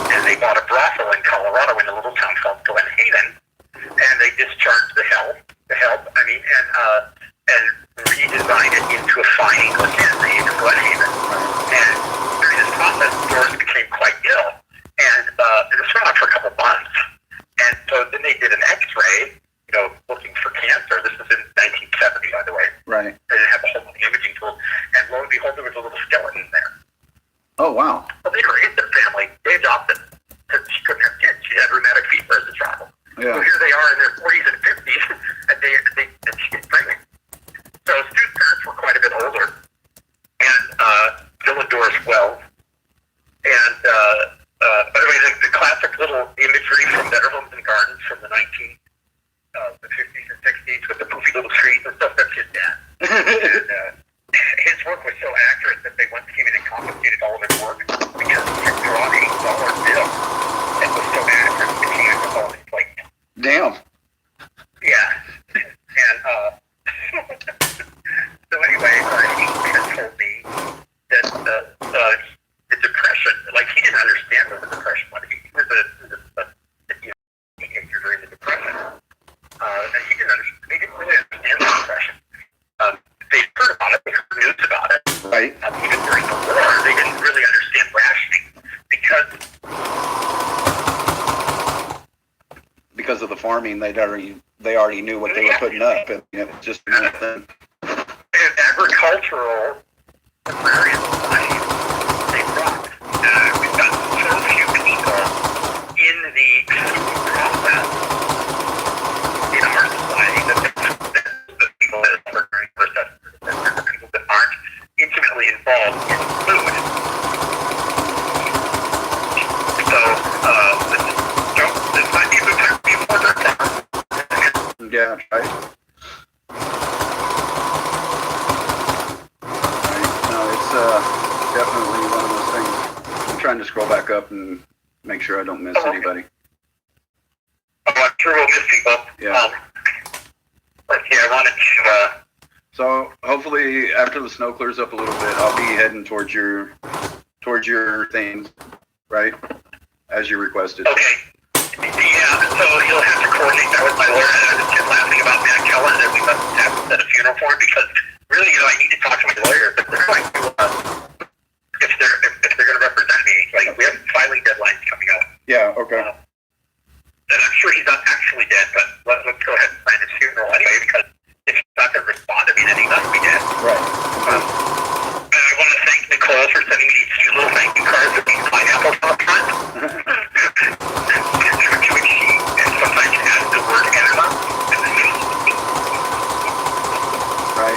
and they bought a brothel in Colorado in a little town called Glen Haven, and they discharged the help, and redesigned it into a fine English inn named Glen Haven. And through this process, Doris became quite ill, and it was thrown out for a couple months. And so then they did an X-ray, looking for cancer. This was in 1970, by the way. Right. They didn't have a whole lot of imaging tools, and lo and behold, there was a little skeleton there. Oh, wow. Well, they raised their family. They adopted because she couldn't have kids. She had rheumatic fever as a child. Yeah. So here they are in their 40s and 50s, and she gets pregnant. So Stu's parents were quite a bit older, and Bill and Doris well. And by the way, the classic little imagery from Better Homes and Gardens from the 50s and 60s with the poofy little trees and stuff, that's his dad. And his work was so accurate that they once came in and confiscated all of his work because he had drawn a dollar bill that was so accurate that he had to hold his plate. Damn. Yeah. And so anyway, he told me that the depression, like he didn't understand what the depression was. He was a teenager during the depression. And he didn't really understand the depression. They heard about it, they heard news about it. Right. Even during the war, they didn't really understand rationing because of the farming, they already knew what they were putting up, and it was just another thing. And agricultural agrarian society, they rock. We've got so few people in the food process in our society that the people that are doing process, the people that aren't intimately involved in food. So, this might be a good time to be a Port Art Farmer. Yeah, right. No, it's definitely one of those things. I'm trying to scroll back up and make sure I don't miss anybody. Oh, I'm sure we'll miss people. Yeah. But yeah, I wanted to. So hopefully after the snow clears up a little bit, I'll be heading towards your things, right? As you requested. Okay. Yeah, so you'll have to coordinate that with my lawyer. I was just laughing about Matt Kellen that we must have to set a funeral for him because really, I need to talk to my lawyer if they're going to if they're going to represent me. Like we have filing deadlines coming up. Yeah. Okay. And I'm sure he's not actually dead, but let's go ahead and plan his funeral anyway because if he's not going to respond to me, then he must be dead. Right. And I want to thank Nicole for sending me these cute little thank you cards with these pineapples on the front. And sometimes it has the word enema. Right.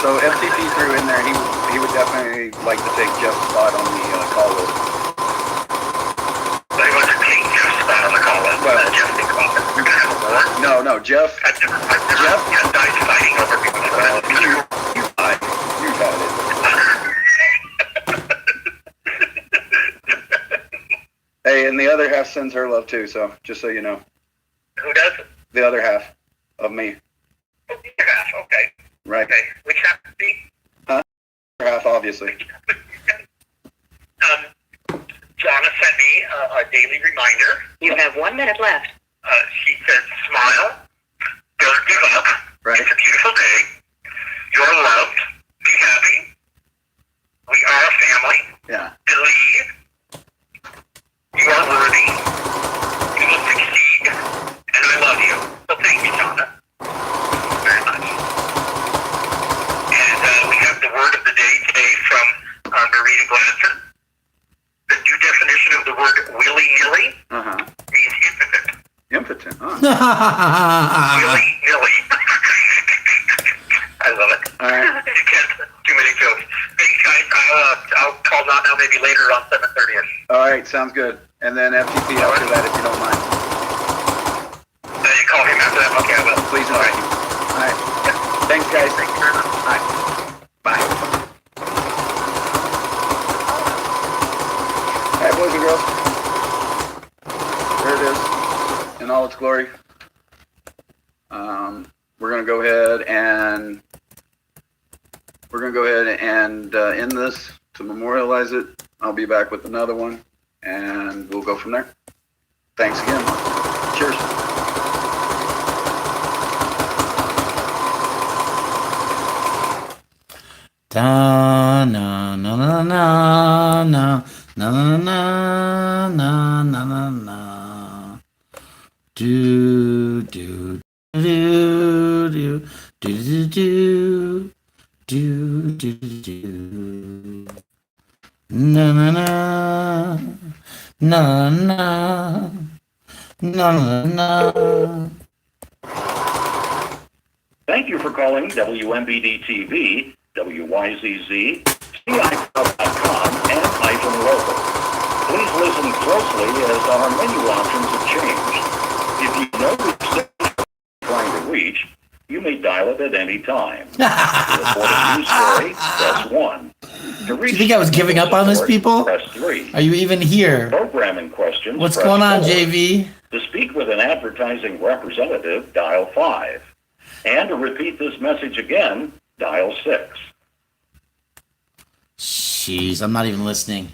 So FTP3 No, Jeff. I've never yet died fighting over people. You've had it. Hey, and the other half sends her love too, so just so you know. Who does? The other half of me. Half, okay. Right. Okay. Which half to be? Huh? Half, obviously. Jonna sent me a daily reminder. You have 1 minute left. She says, smile, don't give up. Right. It's a beautiful day. You're loved. Be happy. We are a family. Yeah. Believe. You are worthy. You will succeed. And I love you. So thank you, Jonna. Very much. And we have the word of the day today from Marita Gladson. The new definition of the word willy-nilly means impotent. Impotent, huh? Willy-nilly. I love it. All right. You can't too many jokes. Thanks, guys. I'll call Don now maybe later around 7:30ish. All right, sounds good. And then FTP after that, if you don't mind. You call him after that? Okay, I will. Please and thank you. All right. Yeah. Thanks, guys. Thank you very much. All right. Bye. All right, boys and girls. There it is in all its glory. We're gonna go ahead and end this to memorialize it. I'll be back with another one, and we'll go from there. Thanks again. Cheers. Da na na na na na na na na na na na. Do do do do do do do do do. Na na na na na na na. Thank you for calling WMBD TV, WYZZ, CIClub.com, and Hyphen Local. Please listen closely as our menu options have changed. If you know the extension you're trying to reach, you may dial it at any time. To report a news story, press 1. To reach Do you think I was giving up on this, people? Press 3. Are you even here? Programming questions. What's press going on, 4. JV? To speak with an advertising representative, dial 5. And to repeat this message again, dial 6. Jeez, I'm not even listening.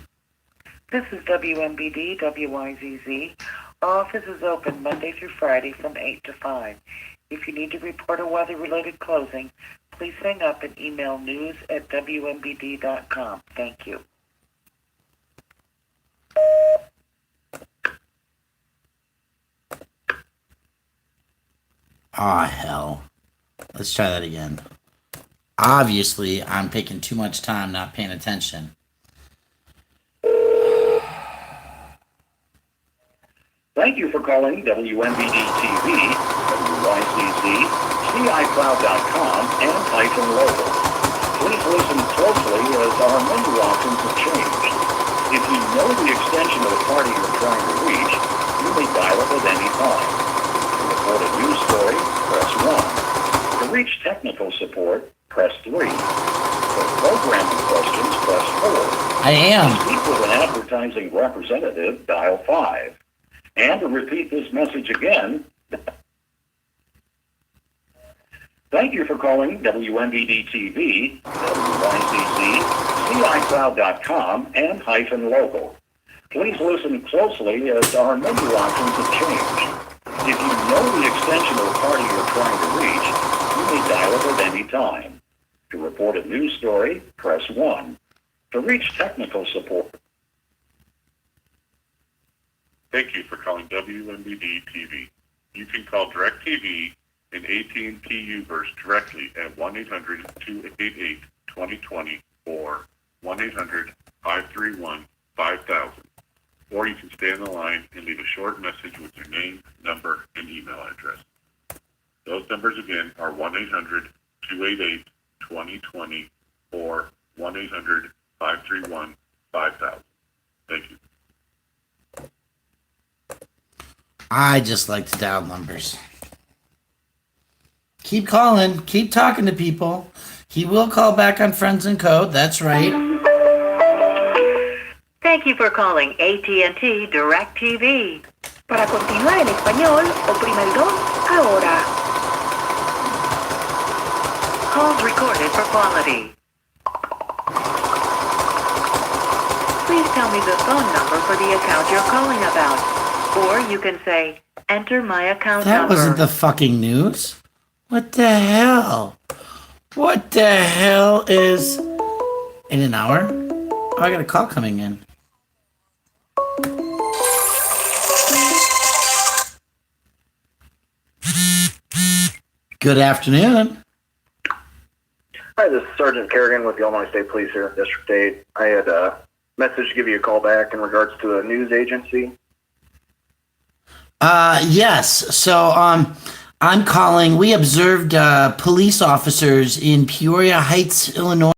This is WMBD, WYZZ. Our office is open Monday through Friday from 8 to 5. If you need to report a weather-related closing, please hang up and email news@WMBD.com. Thank you. Ah, hell. Let's try that again. Obviously, I'm taking too much time not paying attention. Thank you for calling WMBD TV, WYCZ, CICloud.com, and Hyphen Local. Please listen closely as our menu options have changed. If you know the extension of the party you're trying to reach, you may dial it at any time. To report a news story, press 1. To reach technical support, press 3. For programming questions, press 4. I am. To speak with an advertising representative, dial 5. And to repeat this message again, thank you for calling WMBD TV, WYCZ, CICloud.com, and Hyphen Local. Please listen closely as our menu options have changed. If you know the extension of the party you're trying to reach, you may dial it at any time. To report a news story, press 1. To reach technical support, Thank you for calling WMBD TV. You can call DirecTV and AT&T Uverse directly at 1-800-288-2020 or 1-800-531-5000. Or you can stay on the line and leave a short message with your name, number, and email address. Those numbers again are 1-800-288-2020 or 1-800-531-5000. Thank you. I just like to dial numbers. Keep calling. Keep talking to people. He will call back on Friends and Code. That's right. Thank you for calling AT&T DirecTV. Para continuar en español, oprima el 2 ahora. Calls recorded for quality. Please tell me the phone number for the account you're calling about. Or you can say, enter my account That number. wasn't the fucking news. What the hell? What the hell is in an hour? Oh, I got a call coming in. Good afternoon. Hi, this is Sergeant Kerrigan with the Illinois State Police here in District 8. I had a message to give you a call back in regards to a news agency. Yes. So, I'm calling. We observed police officers in Peoria Heights, Illinois,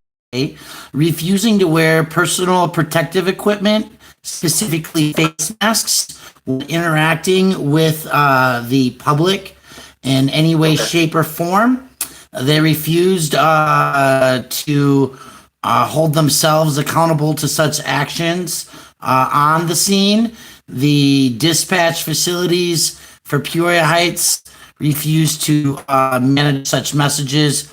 refusing to wear personal protective equipment, specifically face masks, when interacting with the public in any way, shape, or form. They refused to hold themselves accountable to such actions on the scene. The dispatch facilities for Peoria Heights refused to manage such messages.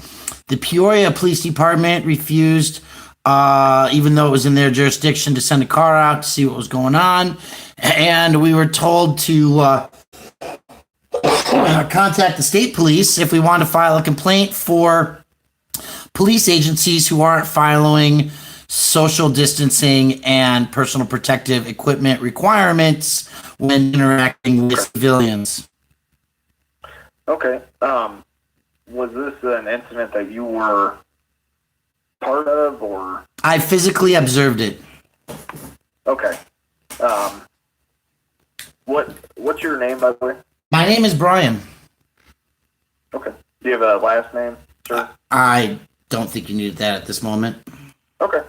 The Peoria Police Department refused, even though it was in their jurisdiction, to send a car out to see what was going on. And we were told to contact the state police if we want to file a complaint for police agencies who aren't following social distancing and personal protective equipment requirements when interacting with civilians. Okay. Was this an incident that you were part of, or? I physically observed it. Okay. What's your name, by the way? My name is Brian. Okay. Do you have a last name, sir? I don't think you need that at this moment. Okay.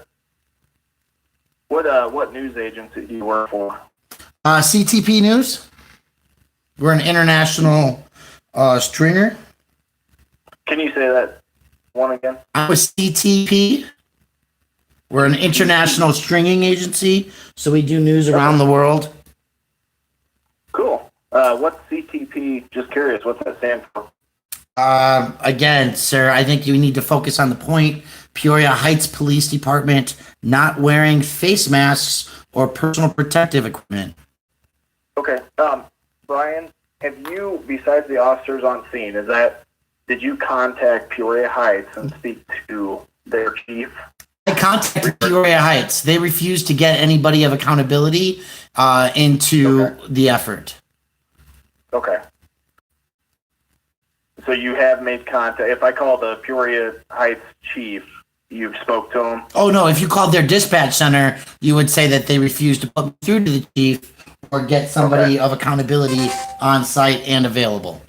What news agency do you work for? CTP News. We're an international stringer. Can you say that one again? I was CTP. We're an international stringing agency, so we do news around the world. Cool. What's CTP? Just curious, what's that stand for? Again, sir, I think you need to focus on the point. Peoria Heights Police Department not wearing face masks or personal protective equipment. Okay. Brian, have you, besides the officers on scene, did you contact Peoria Heights and speak to their chief? I contacted Peoria Heights. They refused to get anybody of accountability into the effort. Okay. So you have made contact. If I call the Peoria Heights chief, you've spoke to him? Oh, no. If you called their dispatch center, you would say that they refused to put me through to the chief or get somebody of accountability on site and available.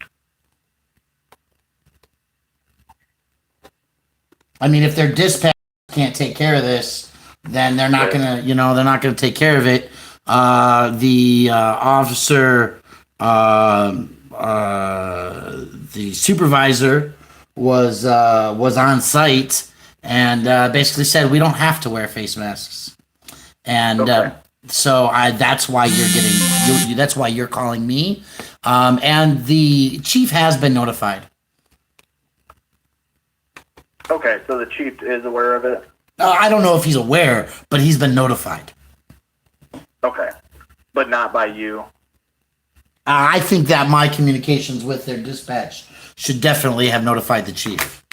I mean, if their dispatch can't take care of this, then they're not gonna, they're not gonna take care of it. The officer, the supervisor was on site and basically said we don't have to wear face masks, and so that's why that's why you're calling me, and the chief has been notified. Okay, so the chief is aware of it? I don't know if he's aware, but he's been notified. Okay, but not by you? I think that my communications with their dispatch should definitely have notified the chief.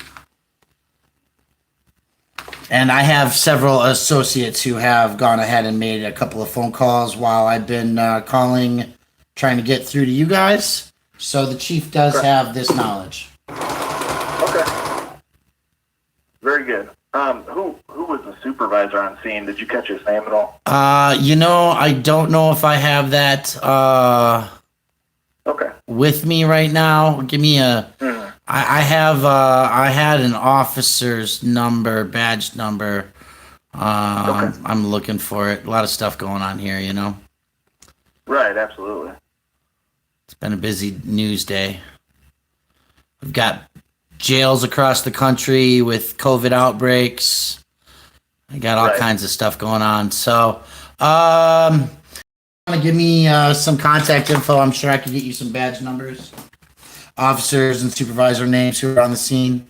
And I have several associates who have gone ahead and made a couple of phone calls while I've been calling, trying to get through to you guys. So the chief does have this knowledge. Okay. Very good. Who was the supervisor on scene? Did you catch his name at all? I don't know if I have that with me right now. Give me a. I had an officer's number, badge number. I'm looking for it. A lot of stuff going on here, Right, absolutely. It's been a busy news day. We've got jails across the country with COVID outbreaks. I got all kinds of stuff going on. So, want to give me some contact info? I'm sure I could get you some badge numbers, officers and supervisor names who are on the scene.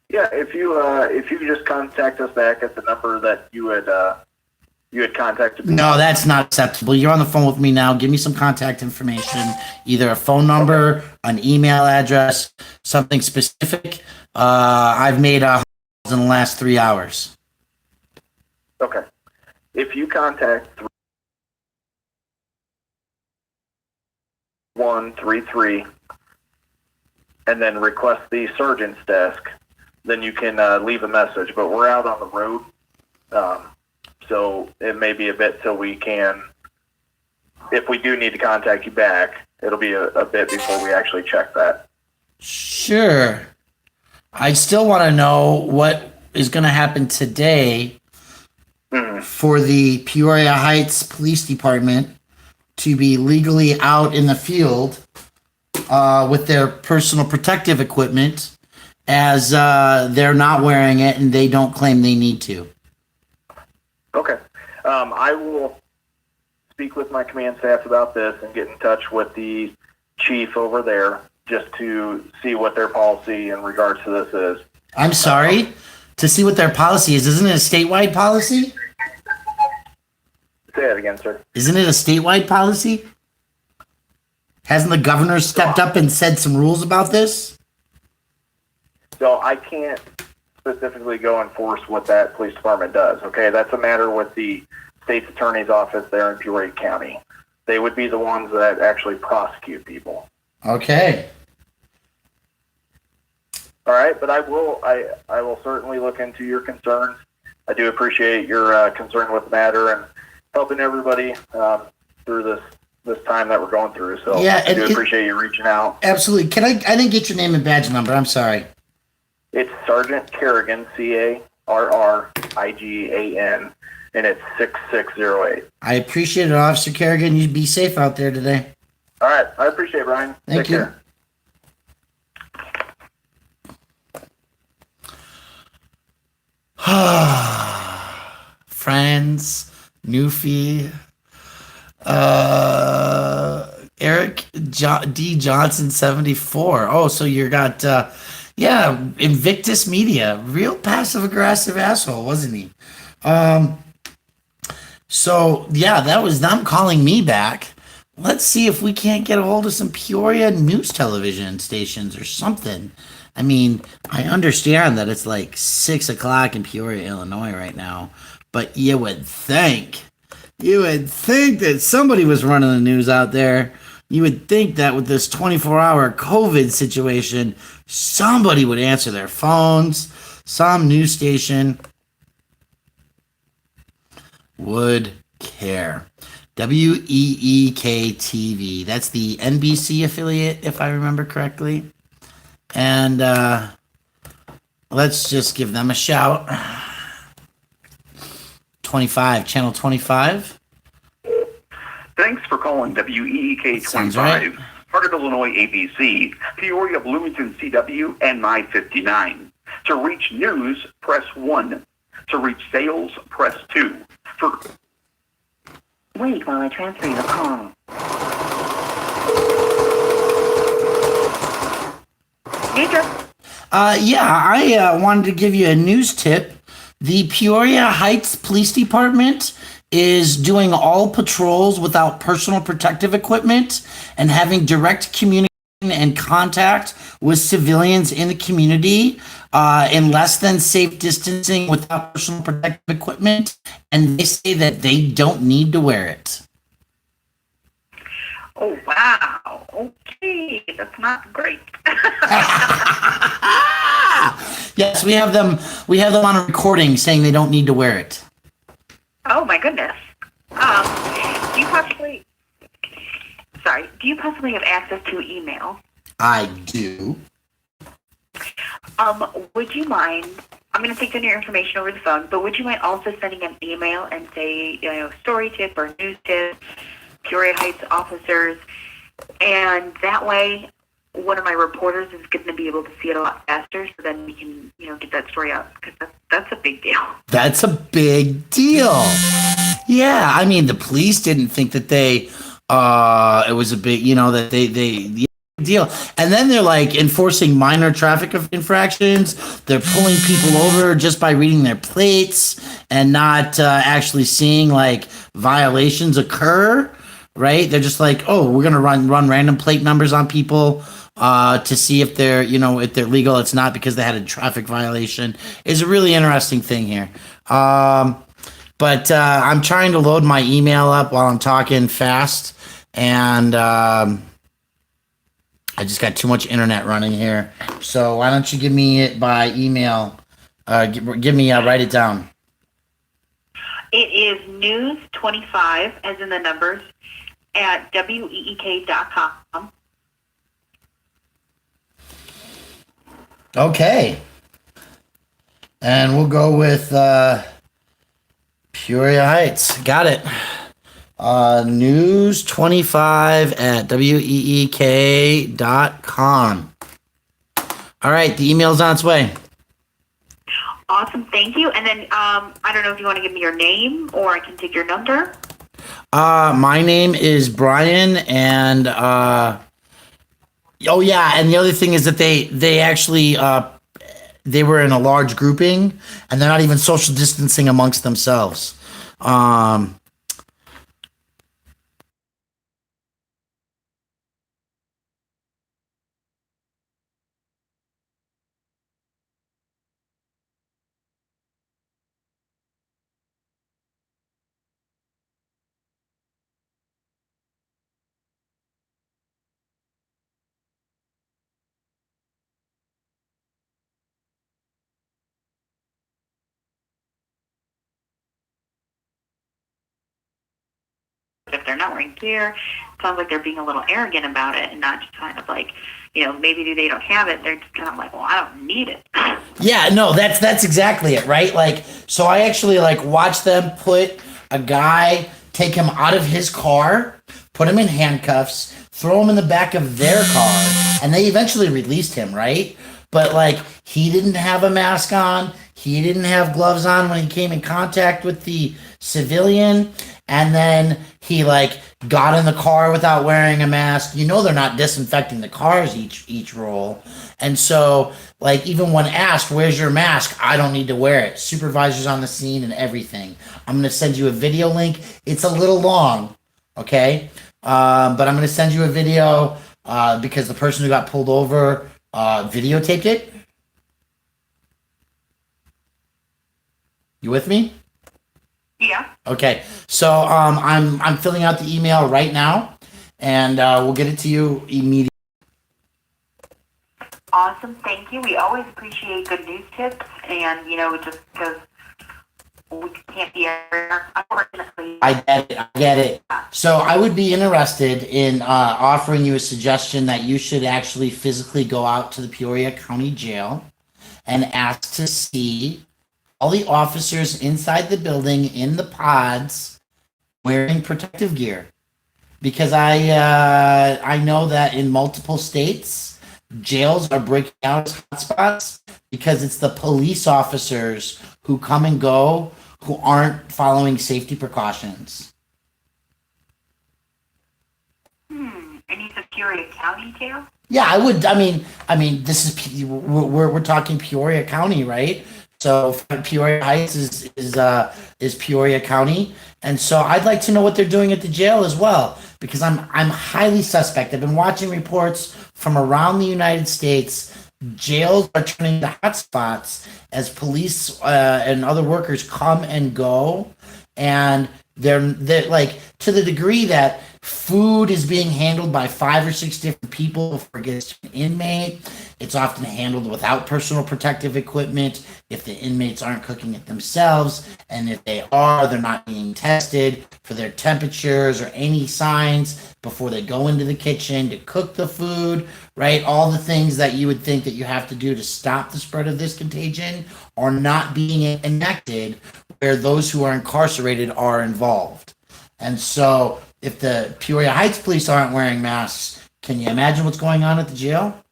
Yeah, if you just contact us back at the number that you had contacted me. No, that's not acceptable. You're on the phone with me now. Give me some contact information, either a phone number, an email address, something specific. I've made calls in the last 3 hours. Okay. If you contact 3133 and then request the surgeon's desk, then you can leave a message. But we're out on the road, so it may be a bit till we can. If we do need to contact you back, it'll be a bit before we actually check that. Sure. I still want to know what is going to happen today for the Peoria Heights Police Department to be legally out in the field with their personal protective equipment, as they're not wearing it and they don't claim they need to. Okay. I will speak with my command staff about this and get in touch with the chief over there just to see what their policy in regards to this is. I'm sorry? To see what their policy is. Isn't it a statewide policy? Say that again, sir. Isn't it a statewide policy? Hasn't the governor stepped up and said some rules about this? So I can't specifically go enforce what that police department does, okay? That's a matter with the state's attorney's office there in Peoria County. They would be the ones that actually prosecute people. Okay. All right, but I will certainly look into your concerns. I do appreciate your concern with the matter and helping everybody through this time that we're going through. So yeah, I do appreciate you reaching out. Absolutely. I didn't get your name and badge number. I'm sorry. It's Sergeant Kerrigan, Carrigan, and it's 6608. I appreciate it, Officer Kerrigan. You be safe out there today. All right, I appreciate it, Brian. Thank you. Care. Friends, Newfie, Eric D. Johnson 74. Oh, so you got Invictus Media, real passive aggressive asshole, wasn't he? So yeah, that was them calling me back. Let's see if we can't get a hold of some Peoria news television stations or something. I mean, I understand that it's like 6 o'clock in Peoria, Illinois right now, but you would think that somebody was running the news out there. You would think that with this 24-hour COVID situation, somebody would answer their phones. Some news station would care. WEEK-TV. That's the NBC affiliate, if I remember correctly. And let's just give them a shout. 25, channel 25. Thanks for calling WEEK 25, right. part of Illinois ABC, Peoria, Bloomington, CW, and My 59. To reach news, press 1. To reach sales, press 2. Wait while I transfer your call. I wanted to give you a news tip. The Peoria Heights Police Department is doing all patrols without personal protective equipment and having direct communication and contact with civilians in the community in less than safe distancing without personal protective equipment. And they say that they don't need to wear it. Oh, wow. Okay, that's not great. Yes, we have them on a recording saying they don't need to wear it. Oh, my goodness. Do you possibly have access to email? I do. Would you mind, I'm going to take down your information over the phone, but would you mind also sending an email and say, story tip or news tip, Peoria Heights officers, and that way one of my reporters is going to be able to see it a lot faster, so then we can, get that story out, because that's a big deal. That's a big deal. Yeah, I mean, the police didn't think that it was a big, that they deal. And then they're like enforcing minor traffic infractions. They're pulling people over just by reading their plates and not actually seeing like violations occur. Right? They're just like, oh, we're gonna run random plate numbers on people to see if they're if they're legal. It's not because they had a traffic violation. It's a really interesting thing here. But I'm trying to load my email up while I'm talking fast, and I just got too much internet running here. So why don't you give me it by email? Give me write it down. It is news25, as in the numbers, at week.com. Okay. And we'll go with Peoria Heights. Got it. News25 at week.com. All right, the email's on its way. Awesome, thank you. And then I don't know if you want to give me your name or I can take your number. My name is Brian, and oh yeah, and the other thing is that they actually they were in a large grouping, and they're not even social distancing amongst themselves. If they're not wearing gear, it sounds like they're being a little arrogant about it and not just kind of like, maybe they don't have it. They're just kind of like, well, I don't need it. Yeah, no, that's exactly it, right? Like, so I actually like watched them put a guy, take him out of his car, put him in handcuffs, throw him in the back of their car, and they eventually released him, right? But like, he didn't have a mask on, he didn't have gloves on when he came in contact with the civilian, and then he like got in the car without wearing a mask. They're not disinfecting the cars each roll. And so like, even when asked, where's your mask? I don't need to wear it. Supervisors on the scene and everything. I'm going to send you a video link. It's a little long. Okay. But I'm going to send you a video because the person who got pulled over videotaped it. You with me? Yeah. Okay, so I'm filling out the email right now, and we'll get it to you immediately. Awesome, thank you. We always appreciate good news tips, and just because we can't be everywhere, unfortunately. I get it. So I would be interested in offering you a suggestion that you should actually physically go out to the Peoria County Jail and ask to see all the officers inside the building in the pods wearing protective gear, because I know that in multiple states jails are breaking out as hotspots because it's the police officers who come and go who aren't following safety precautions. And you said Peoria County Jail? Yeah, I would. I mean, this is we're talking Peoria County, right? So Peoria Heights is Peoria County, and so I'd like to know what they're doing at the jail as well, because I'm highly suspect. I've been watching reports from around the United States. Jails are turning into hotspots as police and other workers come and go, and they're like, to the degree that food is being handled by 5 or 6 different people before it gets to an inmate. It's often handled without personal protective equipment if the inmates aren't cooking it themselves, and if they are, they're not being tested for their temperatures or any signs before they go into the kitchen to cook the food, right? All the things that you would think that you have to do to stop the spread of this contagion are not being enacted where those who are incarcerated are involved. And so if the Peoria Heights police aren't wearing masks, Can you imagine what's going on at the jail?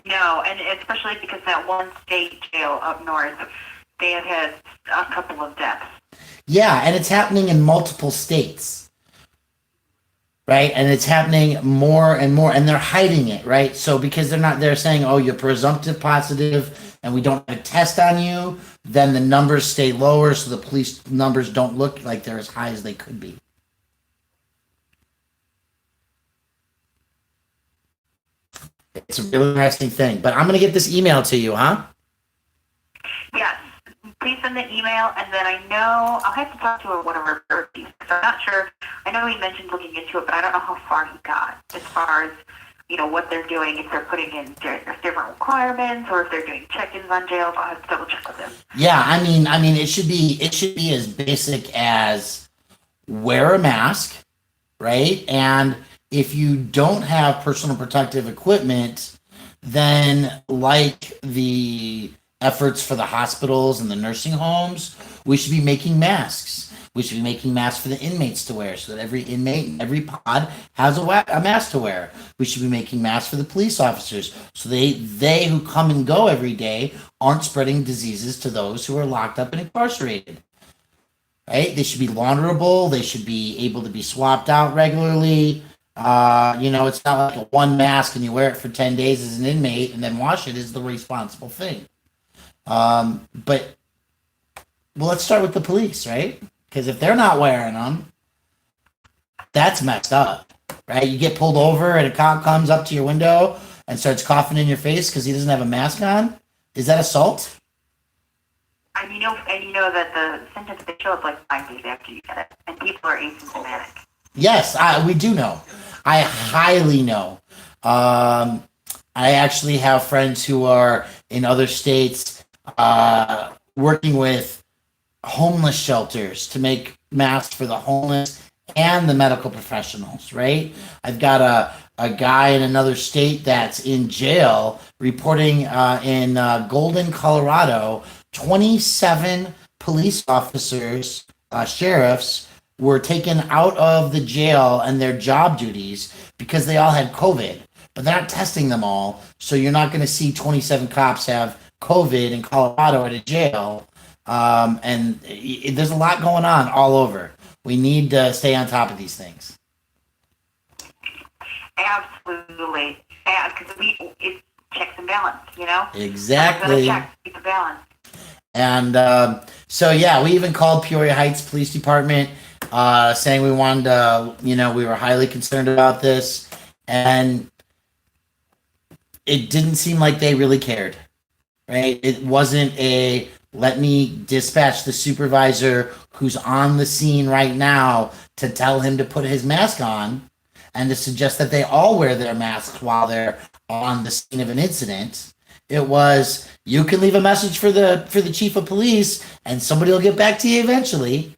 No, and especially because that one state jail up north, they have had a couple of deaths. Yeah, and it's happening in multiple states, right? And it's happening more and more, and they're hiding it, right? So because they're saying, oh, you're presumptive positive, and we don't have a test on you, then the numbers stay lower, so the police numbers don't look like they're as high as they could be. It's a really interesting thing. But I'm going to get this email to you, huh? Yes. Please send the email, and then I know I'll have to talk to one of our therapies because I'm not sure. I know he mentioned looking into it, but I don't know how far he got as far as what they're doing. If they're putting in different requirements, or if they're doing check-ins on jails, I'll have to double check with him. Yeah, I mean, it should be as basic as wear a mask, right? And if you don't have personal protective equipment, then like the efforts for the hospitals and the nursing homes, we should be making masks. We should be making masks for the inmates to wear so that every inmate in every pod has a mask to wear. We should be making masks for the police officers so they who come and go every day aren't spreading diseases to those who are locked up and incarcerated. Right? They should be launderable. They should be able to be swapped out regularly. It's not like a one mask and you wear it for 10 days as an inmate and then wash it is the responsible thing. But let's start with the police, right? Because if they're not wearing them, that's messed up, right? You get pulled over and a cop comes up to your window and starts coughing in your face because he doesn't have a mask on. Is that assault? And you know that the symptoms, they show up like 5 days after you get it, and people are asymptomatic. Yes, we do know. I highly know. I actually have friends who are in other states working with homeless shelters to make masks for the homeless and the medical professionals, right? I've got a guy in another state that's in jail reporting in Golden, Colorado, 27 police officers, sheriffs, were taken out of the jail and their job duties because they all had COVID, but they're not testing them all. So you're not going to see 27 cops have COVID in Colorado at a jail. And there's a lot going on all over. We need to stay on top of these things. Absolutely. Because it's checks and balance, Exactly. Check, keep the balance. And so, yeah, we even called Peoria Heights Police Department saying we wanted to, we were highly concerned about this. And it didn't seem like they really cared, right? It wasn't let me dispatch the supervisor who's on the scene right now to tell him to put his mask on and to suggest that they all wear their masks while they're on the scene of an incident. It was, you can leave a message for the chief of police and somebody will get back to you eventually,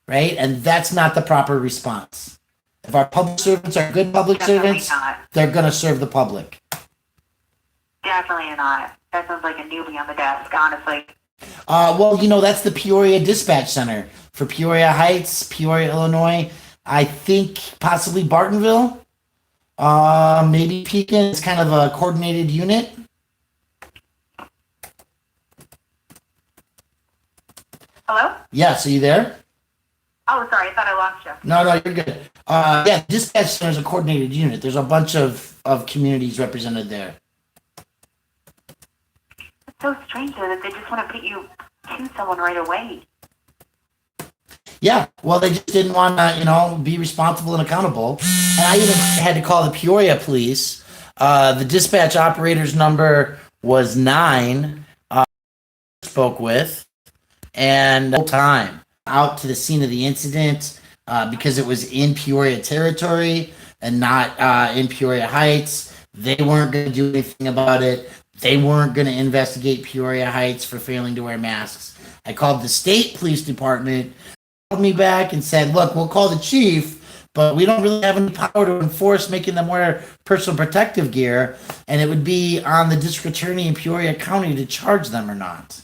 right? And that's not the proper response. If our public servants are good public servants, they're going to serve the public. Definitely not. That sounds like a newbie on the desk, honestly. That's the Peoria Dispatch Center for Peoria Heights, Peoria, Illinois. I think possibly Bartonville, maybe Pekin. It's kind of a coordinated unit. Hello? Yes, are you there? Oh, sorry, I thought I lost you. No, you're good. Yeah, Dispatch Center is a coordinated unit. There's a bunch of communities represented there. It's so strange, though, that they just want to put you to someone right away. Yeah, well, they just didn't want to, be responsible and accountable. And I even had to call the Peoria police. The dispatch operator's number was 9. Spoke with, and the whole time out to the scene of the incident because it was in Peoria territory and not in Peoria Heights. They weren't going to do anything about it. They weren't going to investigate Peoria Heights for failing to wear masks. I called the state police department, called me back and said, look, we'll call the chief, but we don't really have any power to enforce making them wear personal protective gear, and it would be on the district attorney in Peoria County to charge them or not.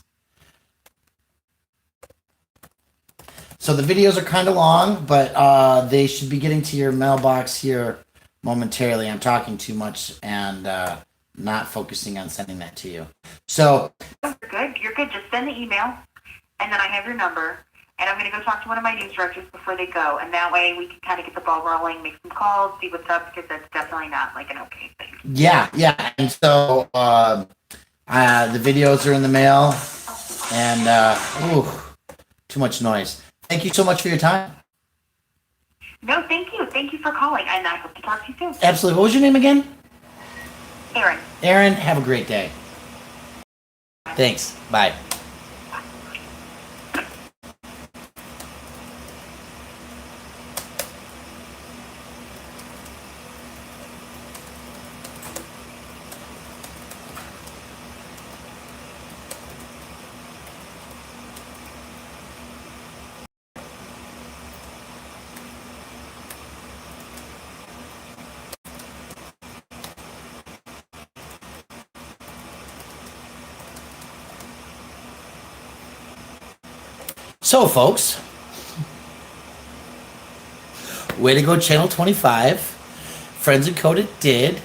So the videos are kind of long, but they should be getting to your mailbox here momentarily. I'm talking too much and not focusing on sending that to you. So You're good. You're good. Just send the email, and then I have your number, and I'm going to go talk to one of my news directors before they go, and that way we can kind of get the ball rolling, make some calls, see what's up, because that's definitely not like an okay thing. yeah. And so the videos are in the mail, and too much noise. Thank you so much for your time. No, thank you. Thank you for calling, and I hope to talk to you soon. Absolutely. What was your name again? Aaron. Aaron, have a great day. Thanks. Bye. So, folks, way to go, Channel 25. Friends and Coded did.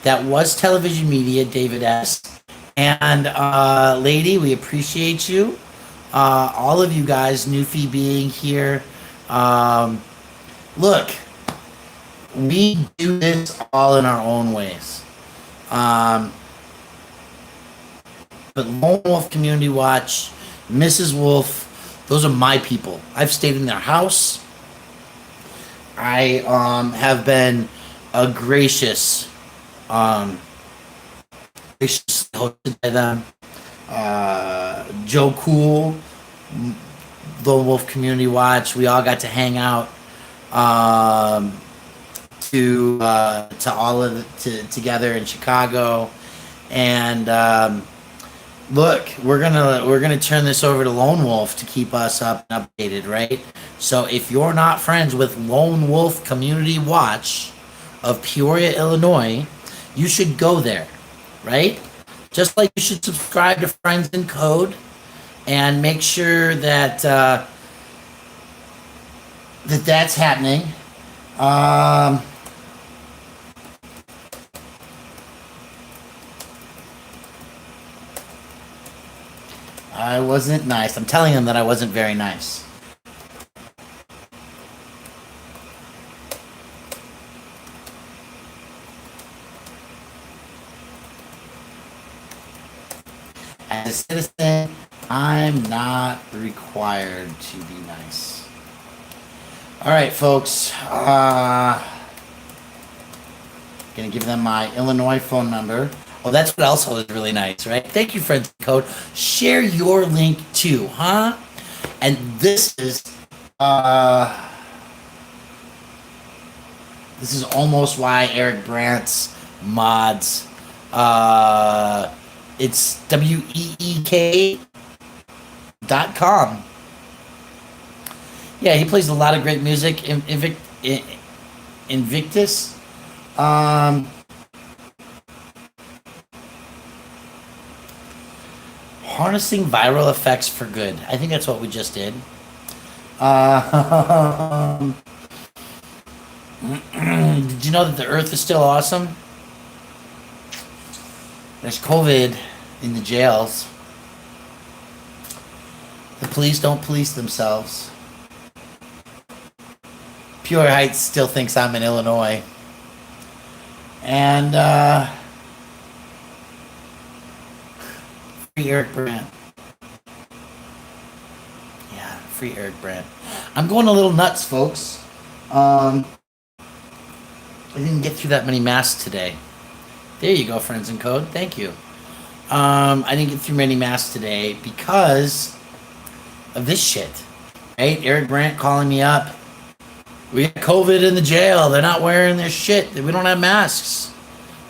That was television media, David S. And, lady, we appreciate you. All of you guys, Newfie being here. Look, we do this all in our own ways. But Lone Wolf Community Watch, Mrs. Wolf, those are my people. I've stayed in their house. I have been a graciously hosted by them. Joe Cool, Lone Wolf Community Watch. We all got to hang out to all of together in Chicago, and. Look, we're gonna turn this over to Lone Wolf to keep us up and updated, right? So if you're not friends with Lone Wolf Community Watch of Peoria, Illinois, you should go there, right? Just like you should subscribe to Friends in Code and make sure that that's happening. I wasn't nice. I'm telling them that I wasn't very nice. As a citizen, I'm not required to be nice. All right, folks. Gonna give them my Illinois phone number. Oh, that's what else was really nice, right? Thank you, Friends in Code. Share your link too, huh? And this is almost why Eric Brandt's mods. It's week.com. Yeah, he plays a lot of great music. Invictus. Harnessing viral effects for good. I think that's what we just did. Did you know that the Earth is still awesome? There's COVID in the jails. The police don't police themselves. Pure Heights still thinks I'm in Illinois. And, free Eric Brandt. Yeah, free Eric Brandt. I'm going a little nuts, folks. I didn't get through that many masks today. There you go, Friends in Code. Thank you. I didn't get through many masks today because of this shit. Right? Eric Brandt calling me up. We got COVID in the jail. They're not wearing their shit. We don't have masks.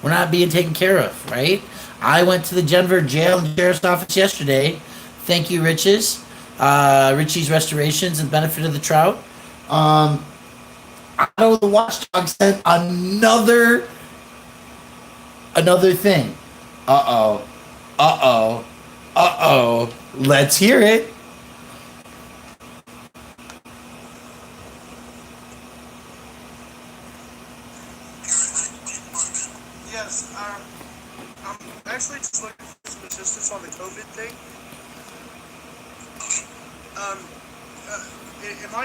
We're not being taken care of, right? I went to the Denver jail and sheriff's office yesterday. Thank you, Richie's Restorations and Benefit of the Trout. Otto the Watchdog sent another thing. Uh-oh. Let's hear it. Yes, I'm actually just looking for some assistance on the COVID thing. Am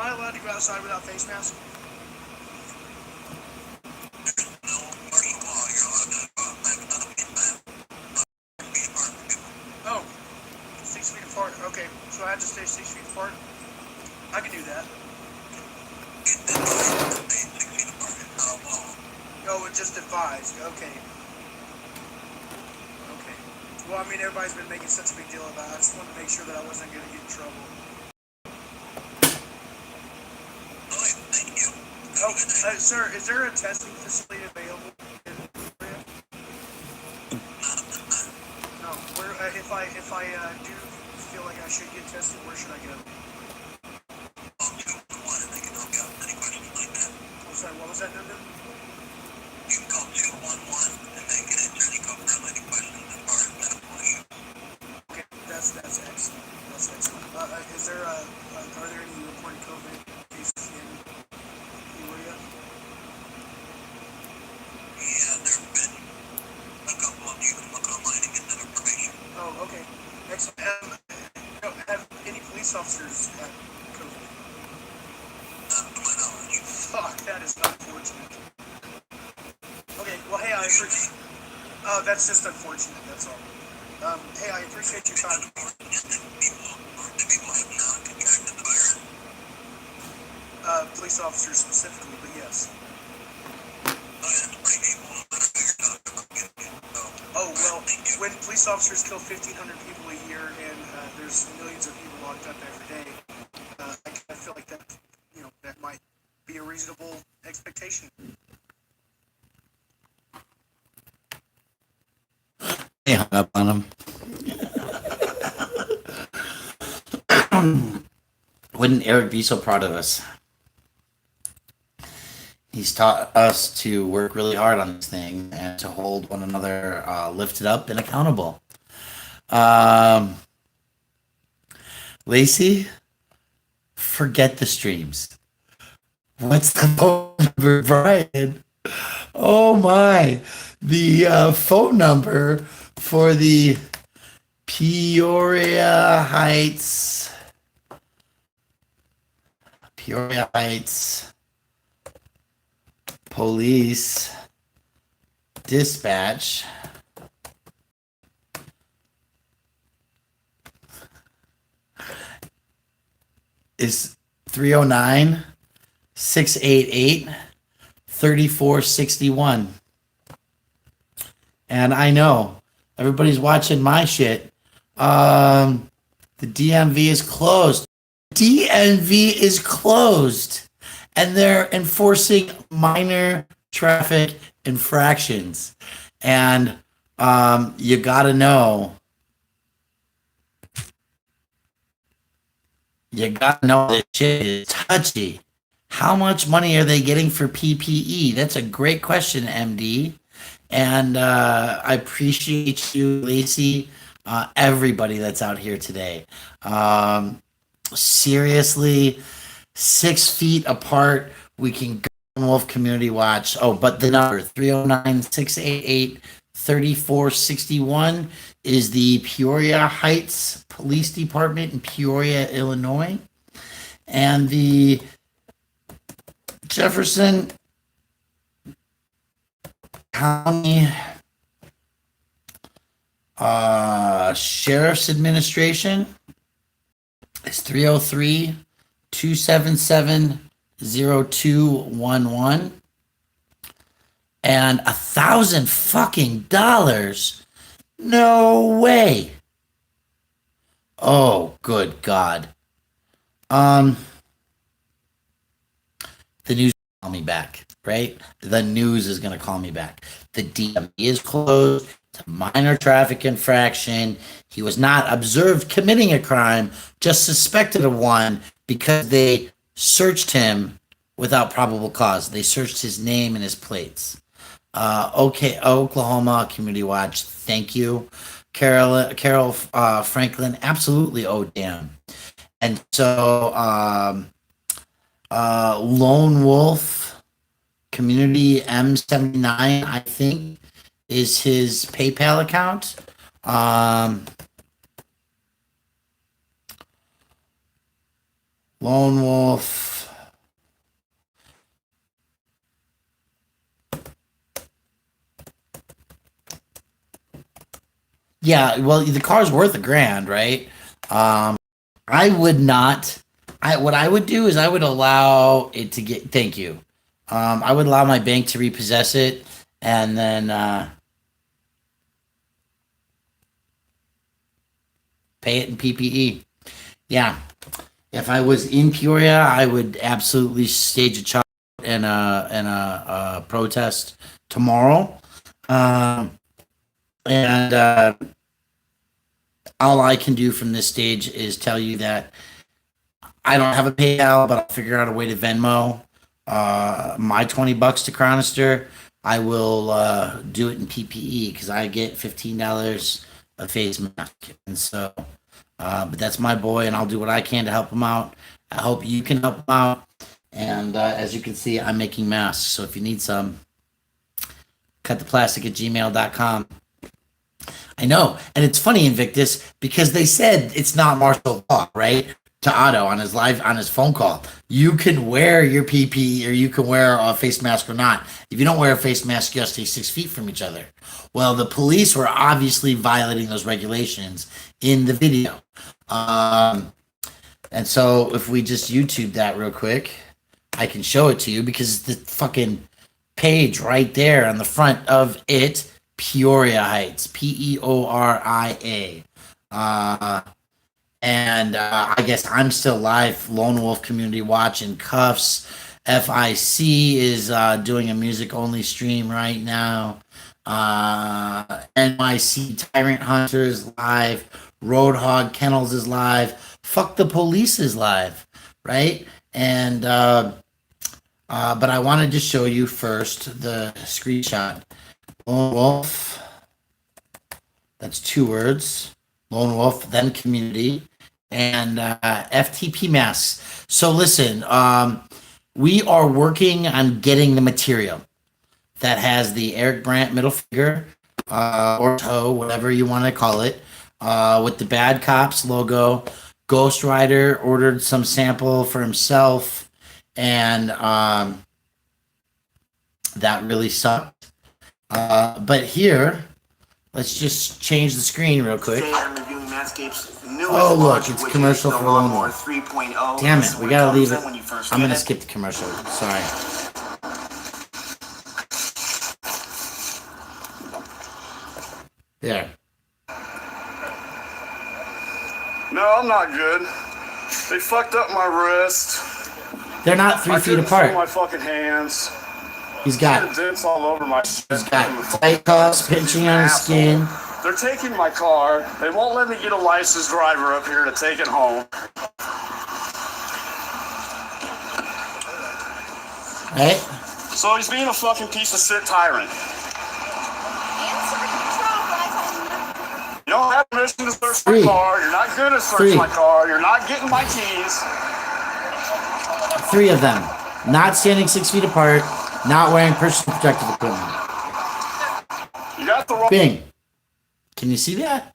I allowed to go outside without face mask? Oh, 6 feet apart. Okay, so I have to stay 6 feet apart. I can do that. Oh, it just advised. Okay. Okay. Well, I mean, everybody's been making such a big deal about it. I just wanted to make sure that I wasn't going to get in trouble. Oh, sir, is there a testing facility available in the area? No. Where, if I do feel like I should get tested, where should I go? I'm sorry, what was that number? You can call 211 and they can answer any COVID-related questions as far as medical issues. Okay, that's excellent. That's excellent. Is there are there any reported COVID cases in the area? Yeah, there have been a couple of you can look online and get that information. Oh, okay. Excellent. Have any police officers had COVID? Not to my knowledge. Fuck, that is unfortunate. Okay, well, hey, I appreciate. That's just unfortunate. That's all. Hey, I appreciate your time. Police officers specifically, but yes. Oh, well, when police officers kill 1,500 people a year and there's millions of people locked up every day, I feel like that, that might be a reasonable expectation. They hung up on him. Wouldn't Eric be so proud of us? He's taught us to work really hard on this thing and to hold one another lifted up and accountable. Lacey, forget the streams. What's the phone number, Brian? Oh my. The phone number for the Peoria Heights Police Dispatch is 309-688-3461. And I know everybody's watching my shit. The DMV is closed. DMV is closed. And they're enforcing minor traffic infractions. And you gotta know. This shit is touchy. How much money are they getting for PPE? That's a great question, MD. And I appreciate you, Lacey, everybody that's out here today. Seriously, 6 feet apart, we can go on Wolf Community Watch. Oh, but the number 309-688-3461 is the Peoria Heights Police Department in Peoria, Illinois. And the Jefferson County Sheriff's Administration is 303-277-0211. And $1,000 fucking. No way. Oh, good God. The news will call me back, right? The news is going to call me back. The DMV is closed. It's a minor traffic infraction. He was not observed committing a crime, just suspected of one because they searched him without probable cause. They searched his name and his plates. Okay, Oklahoma Community Watch, thank you. Carol Franklin, absolutely, oh damn. And so Lone Wolf Community M79, I think, is his PayPal account. Lone Wolf. Yeah, well, the car's worth $1,000, right? I would not. What I would do is I would allow it to get. Thank you. I would allow my bank to repossess it, and then pay it in PPE. Yeah. If I was in Peoria, I would absolutely stage a charge and a protest tomorrow. And all I can do from this stage is tell you that I don't have a PayPal, but I'll figure out a way to Venmo my $20 to Chronister. I will do it in PPE because I get $15 a face mask, and so. But that's my boy, and I'll do what I can to help him out. I hope you can help him out. And as you can see, I'm making masks. So if you need some, cuttheplastic@gmail.com. I know. And it's funny, Invictus, because they said it's not martial law, right? To Otto on his phone call. You can wear your PPE or you can wear a face mask or not. If you don't wear a face mask, you have to stay 6 feet from each other. Well, the police were obviously violating those regulations in the video. And so if we just YouTube that real quick, I can show it to you because the fucking page right there on the front of it, Peoria Heights, Peoria. And I guess I'm still live. Lone Wolf Community Watch in cuffs. FIC is doing a music only stream right now. NYC Tyrant Hunter is live. Roadhog Kennels is live. Fuck the Police is live, right? And but I wanted to show you first the screenshot. Lone Wolf. That's 2 words. Lone Wolf, then community, and FTP masks. So listen, we are working on getting the material that has the Eric Brandt middle finger or toe, whatever you want to call it, with the Bad Cops logo. Ghost Rider ordered some sample for himself, and that really sucked. But here, let's just change the screen real quick. Oh, look, it's a commercial for Lone Wolf. Damn it, we gotta leave it. I'm gonna skip the commercial. Sorry. There. No, I'm not good. They fucked up my wrist. They're not 3 feet apart. My fucking hands. He's got dents all over my. He's got tight cuffs pinching on his skin. They're taking my car. They won't let me get a licensed driver up here to take it home. Right? So he's being a fucking piece of shit tyrant. You don't have permission to search my car. You're not good at searching my car. You're not getting my keys. 3 of them. Not standing 6 feet apart. Not wearing personal protective equipment. You got the wrong. Bing. Can you see that?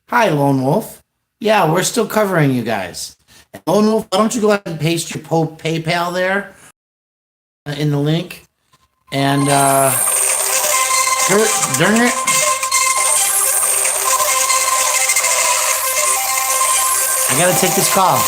Hi, Lone Wolf. Yeah, we're still covering you guys. And Lone Wolf, why don't you go ahead and paste your PayPal there in the link? And, darn it. I gotta take this call.